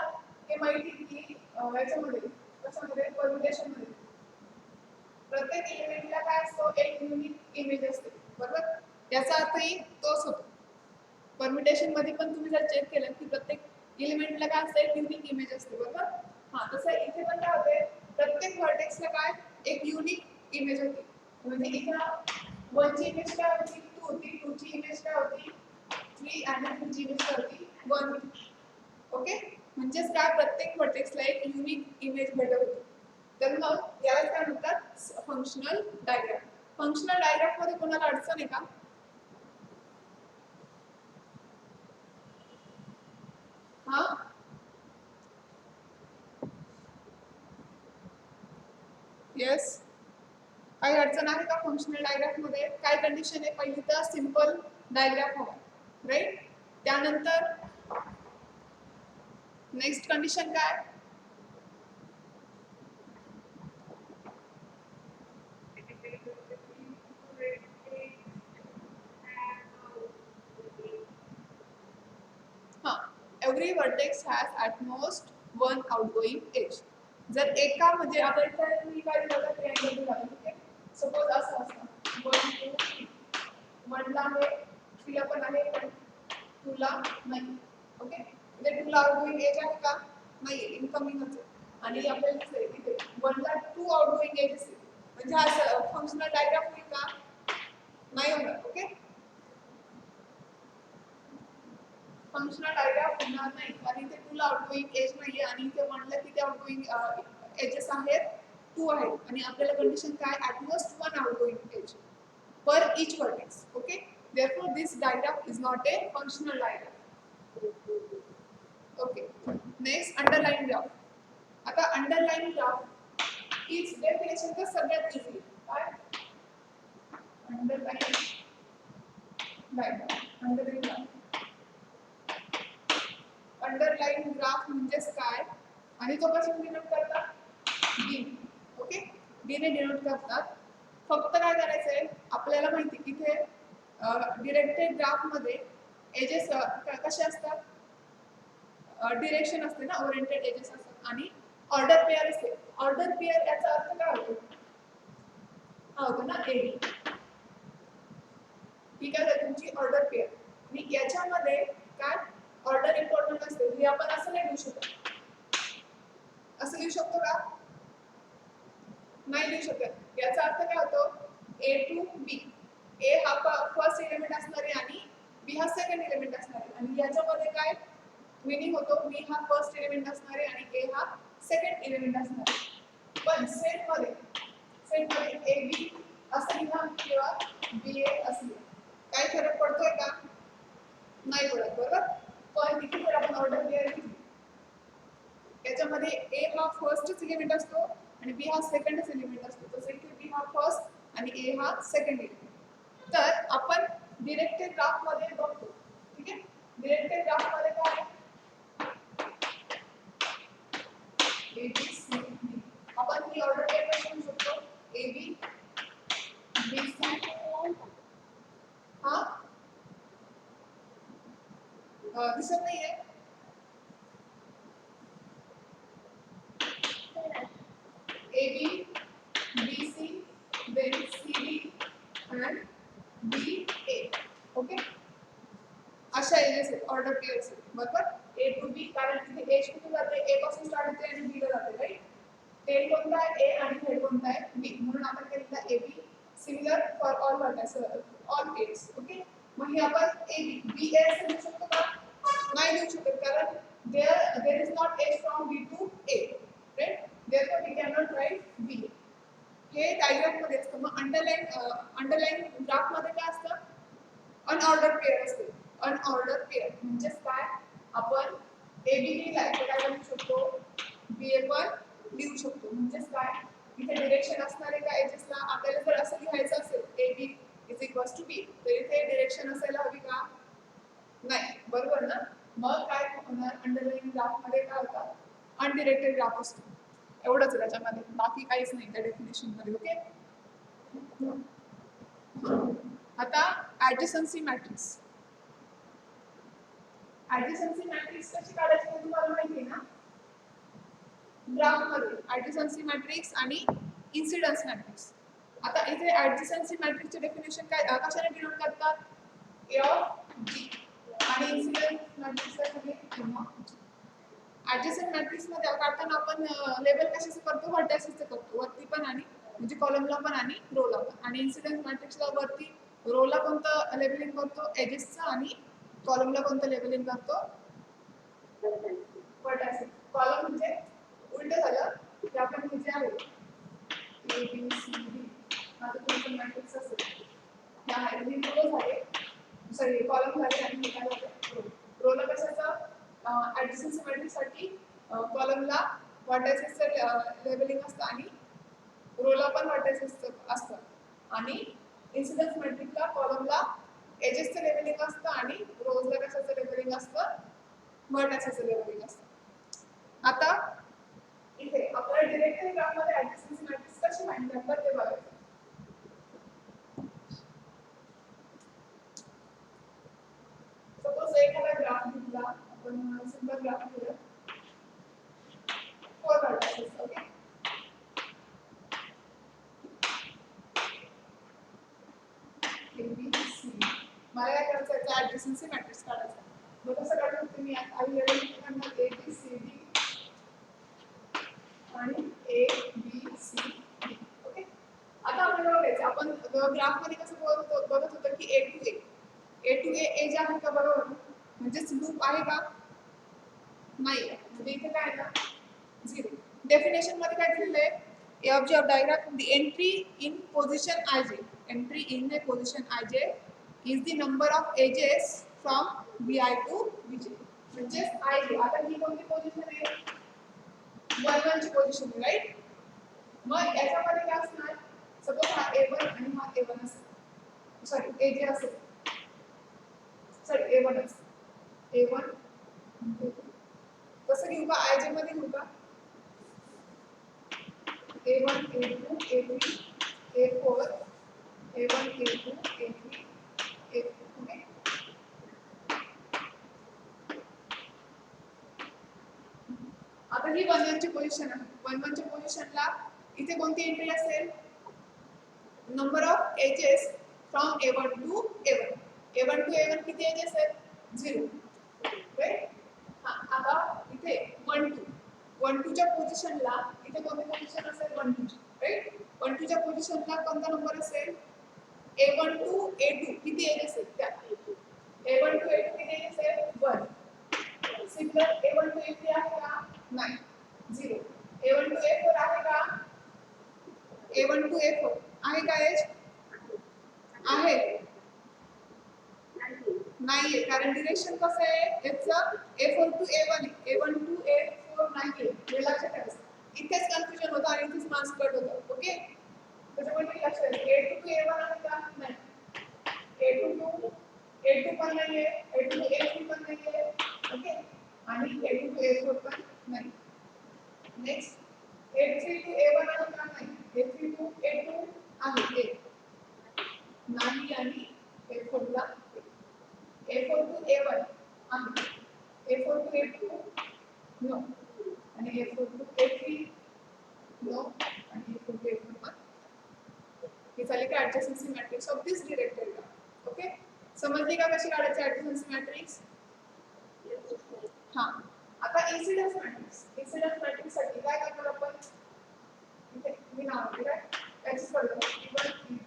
हे माहिती की याच्यामध्ये कशामध्ये परम्युटेशन मध्ये प्रत्येक एलिमेंटला काय असतो एक युनिक इमेज असते बरोबर. याचा अर्थही तोच होतो. परम्युटेशन मध्ये पण तुम्ही जर चेक केलं की प्रत्येक एलिमेंटला काय असतं एक युनिक इमेज असते बरोबर. हां तसं इथे पण काय होते प्रत्येक व्हर्टेक्सला काय एक युनिक इमेज होती. म्हणजे इथे 1 ची इमेज काय होती 2 होती 2 ची इमेज काय होती 3 आणि 3 ची इमेज काय होती 1 होती. ओके म्हणजेच काय प्रत्येक व्हर्टेक्सला एक युनिक इमेज भेटत होती. तर मग याला काय म्हणतात फंक्शनल डायग्राम. फंक्शनल डायग्राम मध्ये कोणाला अडचण आहे का हा येस, काही अडचण आहे का फंक्शनल डायग्राफ मध्ये? काय कंडिशन आहे? पहिली तर सिंपल डायग्राफ हवा, राईट. त्यानंतर नेक्स्ट कंडिशन काय? हां, every vertex has at most one outgoing edge. जर एका म्हणजे आता इथे मी काय दिलं ट्रायंगल दिला, ओके. सपोज असं असतं 1 2 3, 1 ला आहे, 3 ला पण आहे, पण 2 ला नाही, ओके. म्हणजे 2 ला आउटगोईंग एज आहे का? नाहीये, इनकमिंगच आहे. आणि आपल्याला दिसतंय इथे 1 ला 2 आउटगोईंग एजेस आहेत. म्हणजे हा फंक्शनल डायग्राम होईल का? नाही होणार, ओके. फंक्शनल डायग्राम होणार नाही, कारण इथे 2 ला आउटगोईंग एज नाहीये आणि इथे 1 ला किती आउटगोईंग एजेस आहेत? 2 आहेत. आणि आपल्याला कंडिशन काय? At most 1 outgoing edge per each vertex, okay. Therefore this diagram is not a functional diagram, okay. Next, underline graph. आता underline graph is definition चा सगळ्यात इझी काय? underline diagram, underline graph. underline graph म्हणजेच काय आणि तो कशाने denote करतात? d, okay. d ने डिनोट करतात. फक्त काय करायचंय आपल्याला माहिती इथे डिरेक्टेड ग्राफ मध्ये एजेस कसे असतात? डिरेक्शन असते ना, ओरिएंटेड एजेस असतात आणि ऑर्डर पेअर असते. ऑर्डर पेअर याचा अर्थ काय होतो? हा होतो ना एबी, ठीक आहे. तुमची ऑर्डर पेअर आणि याच्यामध्ये काय ऑर्डर इम्पॉर्टंट असते. हे आपण असं नाही लिहू शकत. असं लिहू शकतो का? नाही लिहू शकत. याचा अर्थ काय होतो? ए टू बी. ए हा फर्स्ट एलिमेंट असणार आहे आणि बी हा सेकंड एलिमेंट असणार आहे. आणि याच्यामध्ये काय मीनिंग होतो? बी हा फर्स्ट एलिमेंट असणार आहे आणि ए हा सेकंड एलिमेंट असणार आहे. पण सेटमध्ये ए बी असं लिहा किंवा बी ए असं लिहा. काय फरक पडतोय का? नाही पडत, बरोबर. पण इथे जर आपण ऑर्डर पेअर घेतली, याच्यामध्ये ए हा फर्स्टच एलिमेंट असतो आणि बी हा सेकंडच एलिमेंट असतो. तसं इथे बी हा फर्स्ट आणि ए हा सेकंड एलिमेंट. तर आपण डिरेक्टेड ग्राफ मध्ये बघतो, ठीक आहे. डिरेक्टेड ग्राफ मध्ये काय ए बी सी डी, आपण ही ऑर्डर पेअर कशी लिहू शकतो? ए बी बी सी, हा दिसत नाहीये. A B B C then C D and D A, okay. अशा एजेस आहेत, ऑर्डर पेअर्स आहेत, बरोबर. ए टू बी, कारण तिथे एज कुठे जाते? ए पासून स्टार्ट होते आणि बी ला जाते, राईट. टेल कोणता आहे? ए आणि हेड कोणता आहे? बी. म्हणून आपण केलेला A B similar for all vertex, all edge, okay. मग हे आपण ए बी बी ए असं लिहू शकतो का? नाही लिहू शकत, कारण there is not edge from B to A, right. Therefore we can not write B. हे डायग्राम मध्ये असतं. मग अंडरलाईन ग्राफ मध्ये काय असतं? अनऑर्डर पेअर असते. अनऑर्डर पेअर म्हणजेच काय? आपण ए बी लिहिलाय तर काय लिहू शकतो? बी ए पण लिहू शकतो. म्हणजेच काय? इथे डिरेक्शन असणार आहे का एजेसला? आपल्याला जर असं लिहायचं असेल A B is equals to B, तर इथे डिरेक्शन असायला हवी का? नाही, बरोबर ना. मग काय होणार? अंडरलाईन ग्राफ मध्ये काय होतं? अनडिरेक्टेड ग्राफ असतो. एवढंच त्याच्यामध्ये, बाकी काहीच नाही त्या डेफिनेशन मध्ये, ओके. आता ऍडजसन्सी मॅट्रिक्स. ऍडजसन्सी मॅट्रिक्स कशी काढायची हे तुम्हाला माहिती आहे ना? ग्राफ मध्ये ऍडजसन्सी मॅट्रिक्स आणि इन्सिडन्स मॅट्रिक्स. आता इथे ऍडजसन्सी मॅट्रिक्सचे डेफिनेशन काय कशाने डिनोट करतात? ए ऑफ जी. आणि इन्सिडन्स मॅट्रिक्स कशाने? ऍडजसंट मॅट्रिक्स मध्ये काढताना आपण लेबल कशाचे करतो? व्हर्टायसेसचे करतो, वरती पण आणि म्हणजे कॉलमला पण आणि रोला पण. आणि इन्सिडन्स मॅट्रिक्सला वरती रोला कोणतं लेबलिंग करतो? एजेसचं आणि कॉलमला कोणतं लेबलिंग करतो? व्हर्टायसेस. कॉलम म्हणजे उलट झालं की आपण हे जे आहे ए बी सी डी आता तुमचं मॅट्रिक्स असेल ह्या आहे हे रो झाले, सॉरी कॉलम झाले आणि हे काय झालं? रोला कशाचं? ऍडजसन्सी मॅट्रिक्स साठी कॉलमला व्हर्टायसेसचं लेबलिंग असतं आणि रोला पण व्हर्टेक्स असतं आणि इन्सिडन्स मॅट्रिक्सला कॉलमला एजेसचं लेबलिंग असतं आणि रोजला कशाचं लेबलिंग असतं, व्हर्टेक्सचं लेबलिंग असतं. आता इथे आपल्याला डिरेक्टली ग्राफमध्ये ऍडजस्टन्सी मॅट्रिक्स कशी फाइंड करतात ते बघायचं. सपोज एखादा ग्राफ घेतला, आपण सिंपल ग्राफ घेऊया, 4 व्हर्टेक्सेस. ओके, ए बी सी. मला काय करायचं आहे, ऍडजस्टन्सी मॅट्रिक्स काढायचा. मग कसं काढू तुम्ही आई लेवल करणार ए बी सी डी आणि A B C D. Okay, आता आपल्याला बघायचं आपण ग्राफ मध्ये कसं बघत होतो की ए टू ए एज आहे का, बरोबर, म्हणजेच लूप आहे का, नाही. म्हणजे इथे काय आहे ना, 0. डेफिनेशन मध्ये काय दिलेलं आहे, ए object diagram the entry in position I entry in a position ij is the number of edges from vi to vj. म्हणजे ij आता ही कोणती पोझिशन आहे, 1 1 ची पोझिशन आहे, राइट. मग याच्यामध्ये काय असणार, सपोज हा a1 आणि हा a1 असेल, सॉरी aj असेल, सॉरी a1 असेल, a1 कसं घेऊ का, ij मध्ये घेऊ का, a1 a2 a3 a4 a1 a2 a3 a4. Okay, आता ही 1 1 ची पोझिशन आहे. 1 1 च्या पोझिशनला इथे कोणती एंट्री असेल, number of edges from a1 to a1. a1 to a1 किती एजेस आहेत, 0, राइट. आता इथे 1 2 1 2 च्या पोझिशनला इथे कोणती पोझिशन असेल, 1 2 राइट. 1 2 च्या पोझिशनला कोणता नंबर असेल, a1 टू a2 किती एजेस आहेत त्या, a1 टू a2 किती एजेस आहेत, 1. सिमिलर a1 टू a3 आहे का, नाही, 0. a1 टू a4 आहे का, a1 टू a4 आहे का एज, आहे, नाहीये, कारण डिरेक्शन कसं आहे याचं, a4 to a1 a1 to a4 नाहीये, हे लक्षात ठेवायचं. इथेच कन्फ्युजन होतं आणि इथेच मार्क्स कट होतं. ओके, त्याच्यामुळे लक्षात ठेवायचं, a2 टू a1 आहे का, नाही, a2 टू a2 पण नाहीये, a2 टू a3 पण नाहीये. ओके, आणि a2 टू a4 पण नाही. नेक्स्ट, a3 टू a1 आहे का, नाही, a3 टू a2 आहे, नाही, आणि a4 ला a4 टू a1 आहे, a4 टू a2 नो, आणि a4 टू a3 नो, आणि a4 टू a4 पण. ही झाली का adjacency matrix of this directed graph. Okay, समजली का कशी काढायची ऍडजस्टन्सी मॅट्रिक्स. हां, आता इन्सिडन्स मॅट्रिक्स. इन्सिडन्स मॅट्रिक्स साठी काय करणार आपण, इथे मी नाव दिलं आहे, त्याची स्पर्धा e1 e2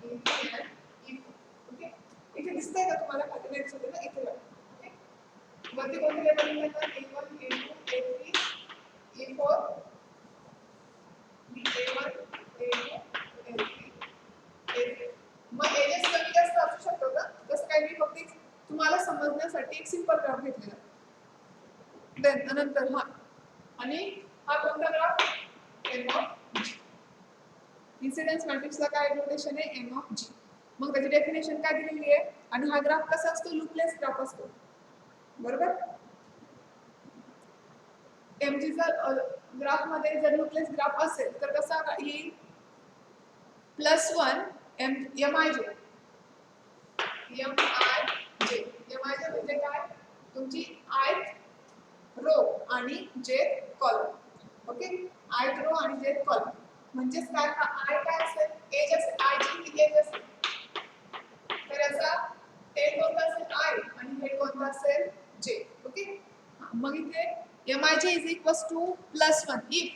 e3 आणि e4. ओके, इथे दिसतंय का तुम्हाला, खाली नेक्स्ट होते ना, इथे बघा. ओके, वरती कोणती लेबलिंग येतात, e1 e2 e3 e4 a1 a2 a3 a4. मग एजेस कमी जास्त असू शकतो का, तसं काही मी फक्त तुम्हाला समजण्यासाठी एक सिंपल ग्राफ घेतलेला. देन नंतर हा, आणि हा कोणता graph, m of g. Incidence मॅट्रिक्सला काय नोटेशन आहे, m ऑफ g. मग त्याची डेफिनेशन काय दिलेली आहे, आणि हा ग्राफ कसा असतो, लूपलेस ग्राफ असतो, बरोबर. mg जर ग्राफ मध्ये जर लूपलेस ग्राफ असेल तर कसा येईल, +1 mij. म्हणजे काय, तुमची ith रो आणि jth column. Okay, ith row आणि jth कॉलम म्हणजे काय, i काय असेल, एज असेल, i ची किती एज असेल, तर याचा टेल कोणता असेल, i, आणि हेड कोणता असेल, j. ओके, मग इथे mij is equals to +1 if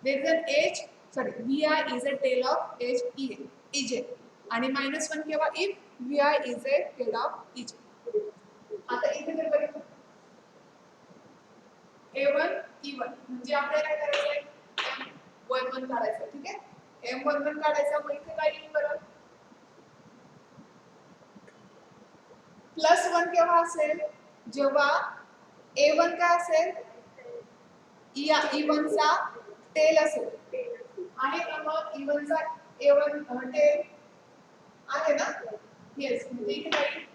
there is an edge, sorry, vi is a tail of edge ej, आणि -1 केव्हा, if vi is a tail of ej. आता इथे जर बघितलं a1 e1 म्हणजे आपल्याला काय करायचं, m11 काढायचं. ठीक आहे, m11 काढायचं. मग इथे काय येईल बरं, +1 केव्हा असेल, जेव्हा a1 काय असेल, e1 चा टेल असेल, आहे का मग इव्हनचा A1 टेल आहे ना? येस, म्हणजे इथे काही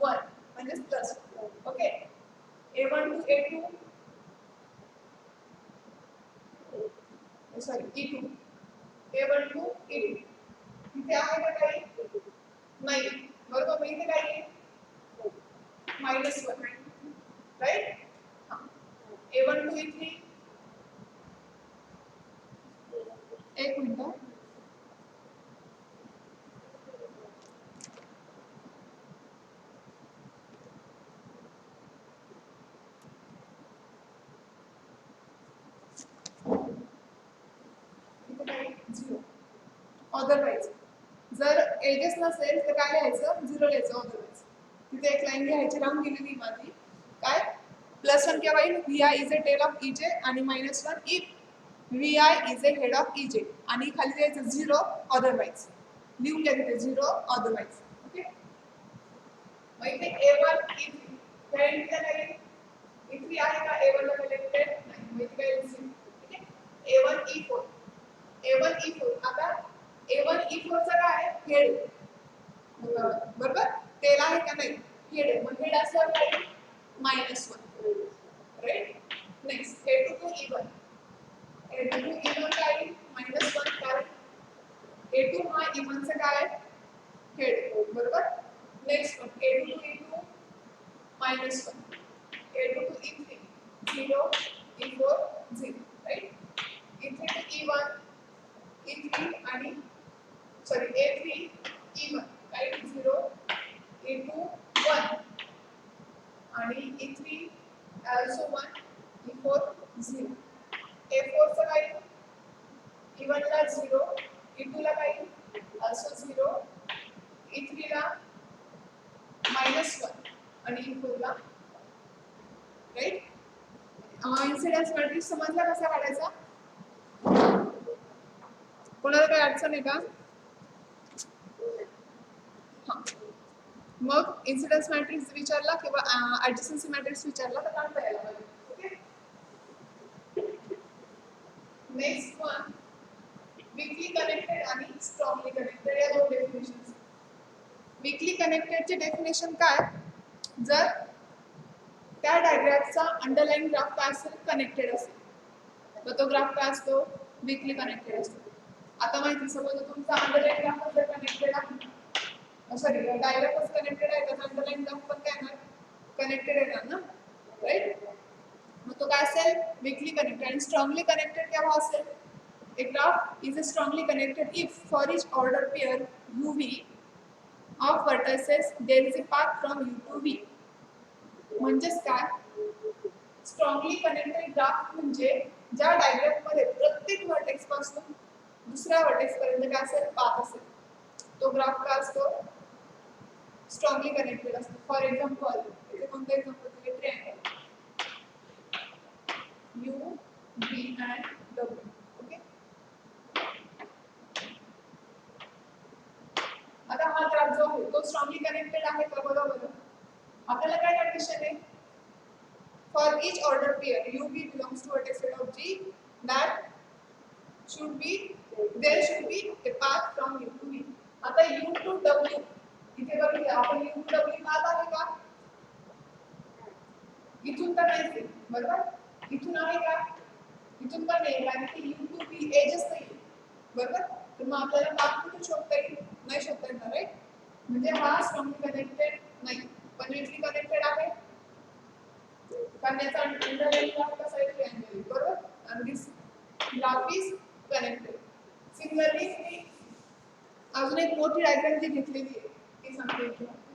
1 म्हणजे plus. Okay, A1 to A2 sorry E2 A1 to E2 इथे आहे का काही? नाही. बरोबर, मग इथे काही आहे? -1 राईट. A1 to E3 एक मिनिट. इथे काही 0 अदरवाइज जर एजेस नसेल तर काय लिहायचं? 0 लिहायचं अदरवाइज. तिथे एक लाईन लिहायची राहून गेलेली माझी. काय? +1 केव्हा येईल? Vi is a tail of Ej आणि -1 if Vi is a head of Ej आणि खाली द्यायचं 0 अदरवाइज. लिहून घ्या तिथे 0 अदरवाइज. ओके, मग इथे A1 E3 त्या एंट्रीला काही E3 आहे का A1 ला कनेक्टेड? नाही, मग इथे काही दिसेल. ठीक आहे, A1 E4 A1 E4 आता A1 E4 चा काय आहे? हेड. बरोबर, तेल आहे का नाही? हेड आहे, मग हेड असल्यावर काय? -1 right. Next A2 to E1 A2 to E1 काय? -1 कारण A2 हा E1 चा काय आहे? हेड. बरोबर. Next A2 to E2 -1 A2 to E3 0 E4 0 right. E3 to E1 E3 आणि sorry A3 E1 right 0 A2 1 आणि E3 also 1 E4 0. A4 चा काय? E1 ला 0 E2 ला काय? also 0 E3 ला -1 आणि E4 ला राईट. इन्सिडेंस मॅट्रिक्स समजला कसा काढायचा? कोणाला काही अडचण आहे का? हां, मग इन्सिडेंस मॅट्रिक्स विचारला किंवा ॲडजसन्सी मॅट्रिक्स विचारला तर काढता यायला पाहिजे. Okay, next one weekly connected आणि स्ट्रॉंगली कनेक्टेड या दोन डेफिनेशन्स. वीकली कनेक्टेडचे डेफिनेशन काय? जर त्या डायग्रामचा अंडरलाईन ग्राफ काय असेल? कनेक्टेड असेल, तर तो ग्राफ काय असतो? वीकली कनेक्टेड असतो. आता माहिती, सपोज तुमचा अंडरलाईन ग्राफ जर कनेक्टेड आहे, सॉरी डायग्रामच कनेक्टेड आहे तर अंडरलाईन ग्राफ पण काय येणार? कनेक्टेड येणार ना, राईट. मग तो काय असेल? Weekly connected. आणि स्ट्रॉंगली कनेक्टेड केव्हा असेल? A graph is strongly connected if for each order pair UV of vertices there is a path from U to V. म्हणजेच काय? स्ट्रॉंगली कनेक्टेड ग्राफ म्हणजे ज्या डायग्राम मध्ये प्रत्येक व्हर्टेक्स पासून दुसऱ्या व्हर्टेक्स पर्यंत काय असेल? पाथ असेल, तो ग्राफ काय असतो? स्ट्रॉंगली कनेक्टेड असतो. फॉर एक्झाम्पल इथे कोणतं एक्झाम्पल दिले? Triangle U V and W. Okay, आता हा ग्राफ जो आहे तो स्ट्रॉंगली कनेक्टेड आहे का? बरोबर. आपल्याला काय कंडिशन आहे? For each order pair UV belongs to vertex set of G that should be there should be a path from U to V. आता U to W इथे बघितलं आपण U to W पाथ आहे का? इथून तर नाही, बरोबर. इथून आहे का? इथून पण नाही, कारण की U to V एजेस नाही, बरोबर. तर मग आपल्याला पाथ कुठून शोधता येईल? नाही शोधता येणार, राईट. म्हणजे हा स्ट्रॉंगली कनेक्टेड नाही, पण वीकली कनेक्टेड आहे. कारण याचा अंडरलाईन ग्राफ कसा आहे? ट्रायंगल, बरोबर. आणि दिस ग्राफ इज कनेक्टेड. सिमिलरली मी अजून एक मोठी डायग्राम जी घेतलेली आहे ती सांगते तुम्हाला.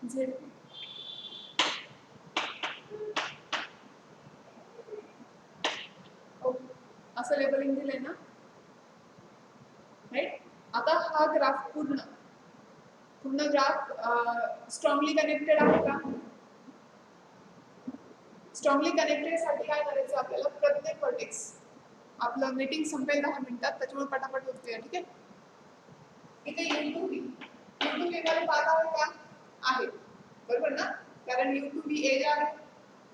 झेड असं लेबलिंग दिलंय ना, राईट. आता हा ग्राफ पूर्ण ग्राफ स्ट्रॉंगली कनेक्टेड आहे का? स्ट्रॉंगली कनेक्टेड साठी काय करायचं आपल्याला, प्रत्येक व्हर्टेक्स, आपलं मीटिंग संपेल 10 मिनिटात, त्याच्यामुळे पटापट होते, ठीक आहे. इथे U2 V मध्ये पाथ आहे का? आहे, बरोबर ना, कारण U2 V एज आहे,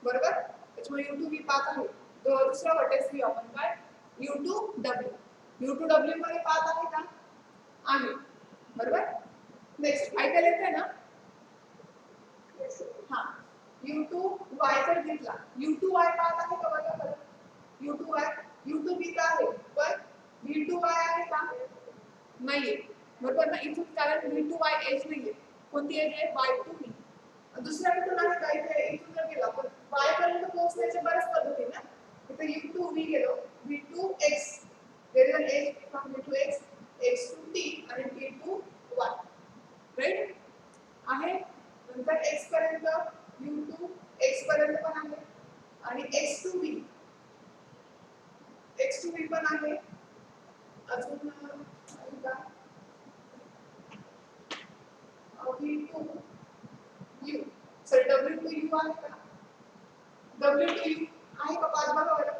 बरोबर, त्याच्यामुळे U2 V पाथ आहे. दुसरा व्हर्टेक्स घेऊ आपण, काय, U2 W मध्ये पाथ आहे का? आहे, बरोबर. नेक्स्ट ऐकायला येतंय ना? हा, U2 Y जर घेतला, U2 Y पाथ आहे का बघा बरं, U2 Y, U2 V का आहे, पण V2 Y आहे का? नाहीये, बरोबर ना, इथून कारण V2 Y एज नाहीये, कोणती एज आहे, Y2 V. दुसऱ्या कुठून आहे का, इथे इथून जर गेला पण Y पर्यंत पोहोचण्याच्या बऱ्याच पद्धती ना, इथे U2 V गेलो, V2 X, there is an edge from V2 X, X to T आणि T to Y, राईट आहे. नंतर X पर्यंत U2 X पर्यंत पण आहे आणि X to V पण आहे. अजून का V2 U, सॉरी W2U आहे का? W2U आहे का पाच बघा बरं,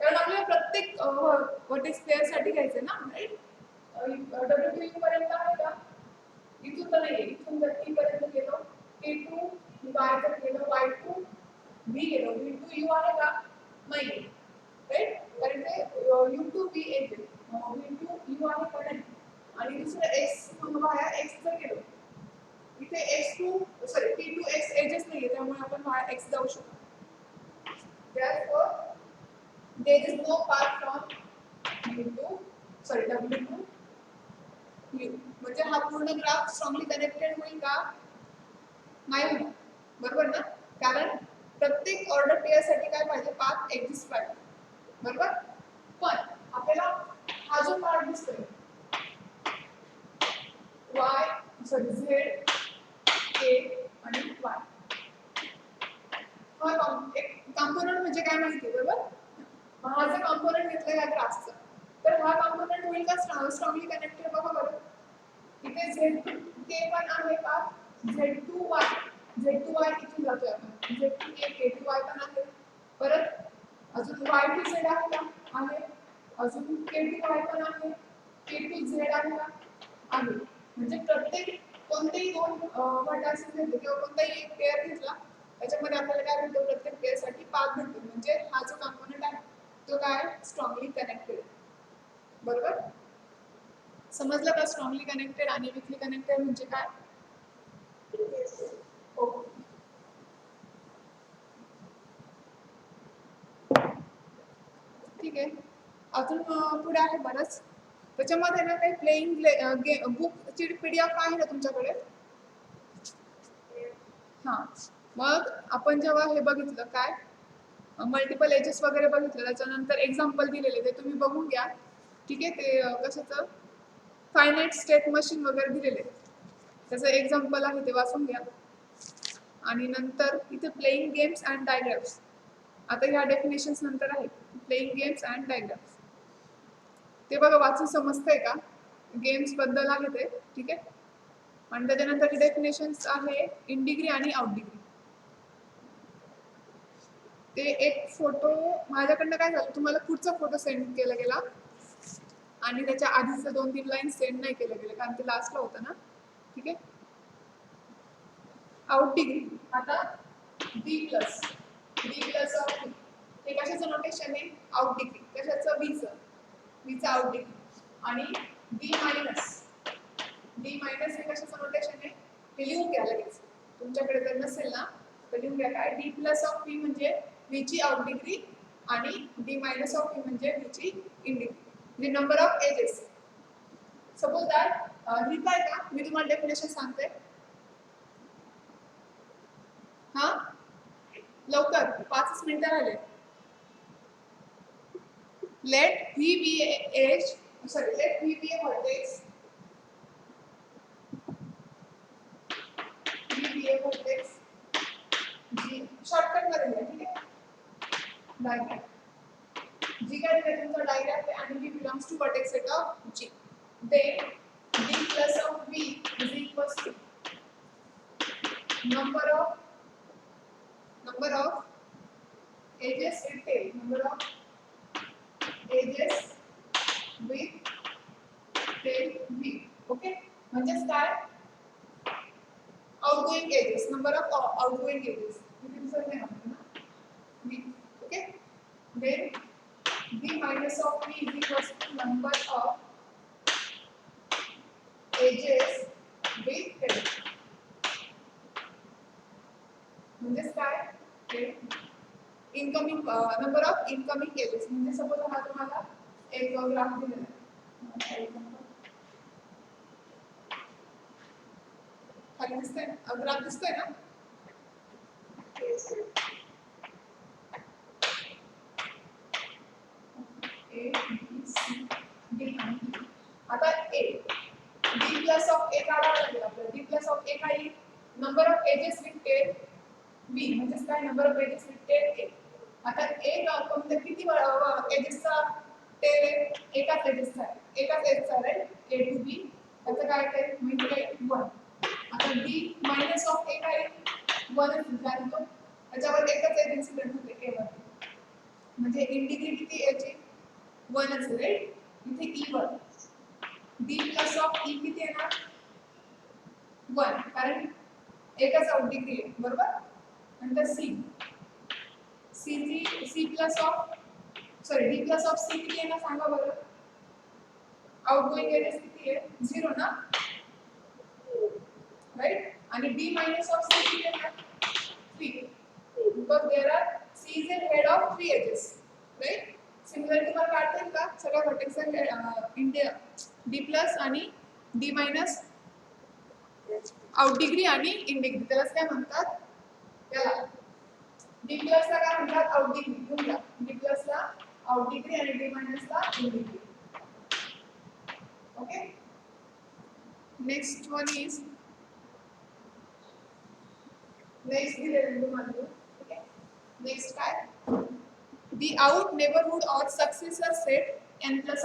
कारण आपल्याला प्रत्येक व्हर्टेक्स पेअर साठी घ्यायचे ना, राईट. W2U पर्यंत आहे का? इथून तर नाहीये, इथून जर T पर्यंत गेलो, T2 Y जर गेलो, Y2 V गेलो, V2U आहे का? नाही, राईट, कारण ते U2 V येते, V2U आहे का नाही. आणि दुसरं X वाया X जर गेलो, इथे T2 X एजेस नाहीये, त्यामुळे आपण वाया X जाऊ शकतो. Therefore, there is no path from W2 U. म्हणजे हा पूर्ण ग्राफ स्ट्रॉंगली कनेक्टेड होईल का? नाही होणार, बरोबर ना, कारण प्रत्येक ऑर्डर पेअर साठी काय पाहिजे, पाथ एक्झिस्ट पाहिजे, बरोबर. पण आपल्याला हा जो पार्ट दिसतोय Z K आणि Y, हा एक कॉम्पोनंट म्हणजे काय माहिती, बरोबर. हा जर कॉम्पोनंट घेतला या ग्राफचा, तर हा कॉम्पोनंट होईल का स्ट्रॉंगली कनेक्टेड, बघा बरं. इथे Z2K पण आहे का? Z2Y इथून जातोय आपण, Z2K K2Y पण आहे, परत अजून Y2Z आहे का? आहे, अजून K2Y पण आहे, K2Z आहे का? आहे. म्हणजे प्रत्येक कोणतेही दोन व्हर्टेक्स घेतले किंवा कोणताही एक पेअर घेतला, त्याच्यामध्ये आपल्याला काय भेटतो, प्रत्येक पेअर साठी पाथ भेटतो. म्हणजे हा जो कॉम्पोनंट आहे तो काय, स्ट्रॉंगली कनेक्टेड, बरोबर. समजलं का स्ट्रॉंगली कनेक्टेड आणि वीकली कनेक्टेड म्हणजे काय? ओके, ठीक आहे. अजून पुढे आहे बरंच, त्याच्यामध्ये ना काही प्लेइंग बुकची PDF आहे ना तुमच्याकडे? हां, मग आपण जेव्हा हे बघितलं काय, मल्टिपल एजेस वगैरे बघितलं, त्याच्यानंतर एक्झाम्पल दिलेले ते तुम्ही बघून घ्या, ठीक आहे. ते कशाचं, फायनाईट स्टेट मशीन वगैरे दिलेले, त्याचं एक्झाम्पल आहे ते वाचून घ्या. आणि नंतर इथे प्लेइंग गेम्स अँड डायग्राम्स, आता ह्या डेफिनेशन्स नंतर आहेत, प्लेइंग गेम्स अँड डायग्राम्स, ते बघा वाचून समजतंय का, गेम्स बद्दल आहे ते, ठीक आहे. आणि त्याच्यानंतर डेफिनेशन्स आहे इन डिग्री आणि आउट डिग्री. ते एक फोटो माझ्याकडनं काय झालं, तुम्हाला पुढचा फोटो सेंड केला गेला आणि त्याच्या आधीचं 2-3 लाईन सेंड नाही केलं गेलं, कारण ते लास्टला होतं ना, ठीक आहे. आउट डिग्री, आता B+ ऑफ B, हे कशाचं नोटेशन आहे, आउट डिग्री, कशाचं, Bचं आउट डिग्री. आणि D- हे कशाचं नोटेशन आहे, हे लिहून घ्या लगेच, तुमच्याकडे जर नसेल ना तर लिहून घ्या, काय, D+ ऑफ B म्हणजे B ची आउट डिग्री आणि D- ऑफ B म्हणजे B ची इन डिग्री, म्हणजे number of edges. Suppose that लिहिताय का, मी तुम्हाला डेफिनेशन सांगते. हा, लवकर, 5 मिनिटं राहिले. Let V be a vertex a vertex जी शॉर्टकट मध्ये लिहा ठीक आहे डायग्राम जी काय दिले तुमचा डायग्राम आहे आणि B belongs to vertex set of G then d plus of v is equals to number of edges with tail number of edges with tail v okay म्हणजेच काय outgoing edges number of outgoing edges इथे दुसरं काय म्हणतो ना v okay then b minus of v is equals to number of edges with tail म्हणजेच काय incoming number of incoming edges म्हणजे सपोज हा तुम्हाला एक ग्राफ दिलेला आहे खाली दिसतंय ग्राफ दिसतोय ना ए बी सी डी आणि आता A D plus of A काढावं लागेल आपल्याला डी प्लस ऑफ ए काही number of edges with tail B म्हणजे काय number of edges with tail A आता ए कोणत्या किती एजेसचा टेल आहे एकाच एजेसचा आहे एकाच एजचा राईट ए टू बी त्याचं काय काय म्हणजे काय 1 आता डी मायनस ऑफ ए काय 1 कारण तो त्याच्यावर एकच एज इन्सिडेंट होते ए वर म्हणजे इंटिग्री किती याची 1 च राईट इथे e1 d plus of e किती येणार 1 कारण एकच आउट डिग्री आहे बरोबर नंतर c c plus of sorry d plus of c किती येणार सांगा बरं आउटगोइंग एजेस किती आहे 0 ना राइट आणि d मायनस ऑफ c किती येणार 3 because there are c is a head of 3 edges right similar तुम्हाला काढता येईल का सगळ्या व्हर्टेक्सचा इंडिया d प्लस आणि d मायनस आउट डिग्री आणि इन डिग्री त्याला काय म्हणतात त्याला d प्लस ला काय म्हणतात आउट डिग्री म्हणजे d प्लस ला आउट डिग्री आणि d मायनस ला in degree okay next one is next दिलेलं तुम्हाला ओके नेक्स्ट काय the out neighborhood or successor set n plus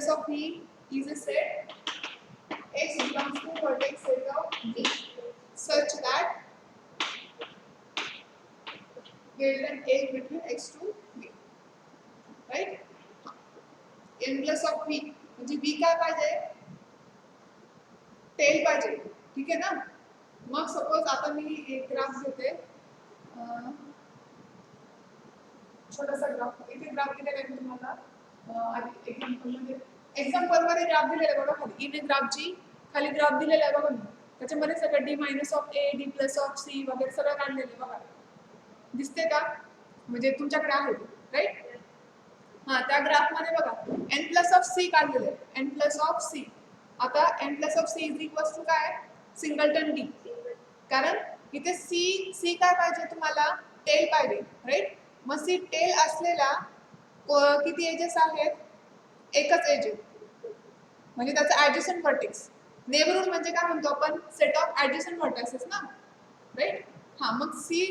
of e is a set x belongs to vertex set of V such that there is an edge between x to V right n plus of V म्हणजे V काय पाहिजे tail पाहिजे ठीक आहे ना मग suppose आता मी एक ग्राफ घेते छोटासा ग्राफ इथे ग्राफ दिलेला आहे तुम्हाला आधी एक्झाम्पल मध्ये ग्राफ दिलेला आहे बघा खाली इथे ग्राफची खाली ग्राफ दिलेला आहे बघा त्याच्यामध्ये सगळं d minus of a d plus of c वगैरे सगळं काढलेलं आहे बघा दिसते का म्हणजे तुमच्याकडे आहे राईट हां त्या ग्राफ मध्ये बघा n प्लस ऑफ c काढलेलं आहे n प्लस ऑफ c आता n plus of c is equals to काय सिंगलटन d कारण इथे सी काय पाहिजे तुम्हाला टेल पाहिजे राईट मग सी टेल असलेला किती एजेस आहेत एकच एज म्हणजे त्याचा ऍडजसंट व्हर्टेक्स नेबरहूड म्हणजे काय म्हणतो आपण सेट ऑफ ऍडजसंट व्हर्टेक्सेस ना राईट हा मग सी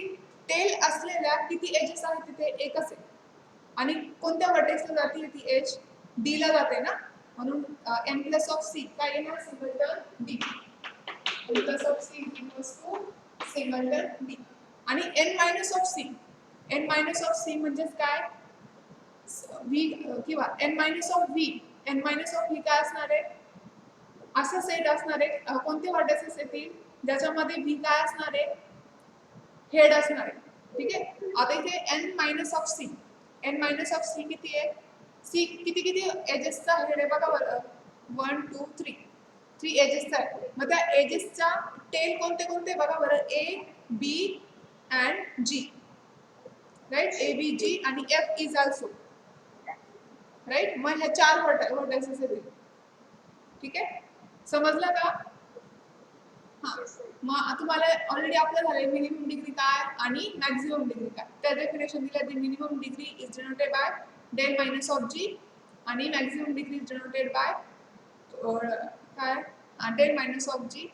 टेल असलेल्या किती एजेस आहेत तिथे एकच आहे आणि कोणत्या व्हर्टेक्सला जाते ती एज डी ला जाते ना म्हणून n प्लस ऑफ सी काय येणार singleton D n plus of C equals to singleton d आणि n मायनस ऑफ c म्हणजे काय v किंवा n मायनस ऑफ v काय असणार आहे असं सेट असणार आहे कोणते व्हर्टेक्सेस येतील ज्याच्यामध्ये v काय असणार आहे हेड असणार आहे ठीक आहे आता इथे n मायनस ऑफ c किती आहे c किती एजेसचा हेड आहे बघा बरं 1 2 3 एजेसचा आहे मग त्या एजेसचा टेल कोणते बघा बरं a b and g right a b g आणि f is also राइट मग हे चार व्हर्टेक्सेस आहेत ठीक आहे समजलं का हां मग तुम्हाला ऑलरेडी आपलं झालंय मिनिमम डिग्री काय आणि मॅक्सिमम डिग्री काय त्या डेफिनेशन दिल्या दी minimum degree is denoted by del minus of g आणि maximum degree is denoted by काय डेल मायनस ऑफ जी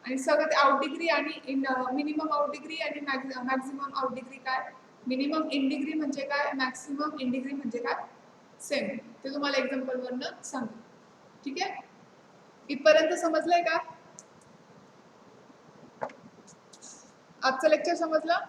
आणि सगळ्यात आउट डिग्री आणि मिनिमम आउट डिग्री आणि मॅक्झिमम आउट डिग्री काय मिनिमम इन डिग्री म्हणजे काय मॅक्सिमम इन डिग्री म्हणजे काय सेम ते तुम्हाला एक्झाम्पल वरनं सांगतो ठीक आहे इथपर्यंत समजलंय का आजचं लेक्चर समजलं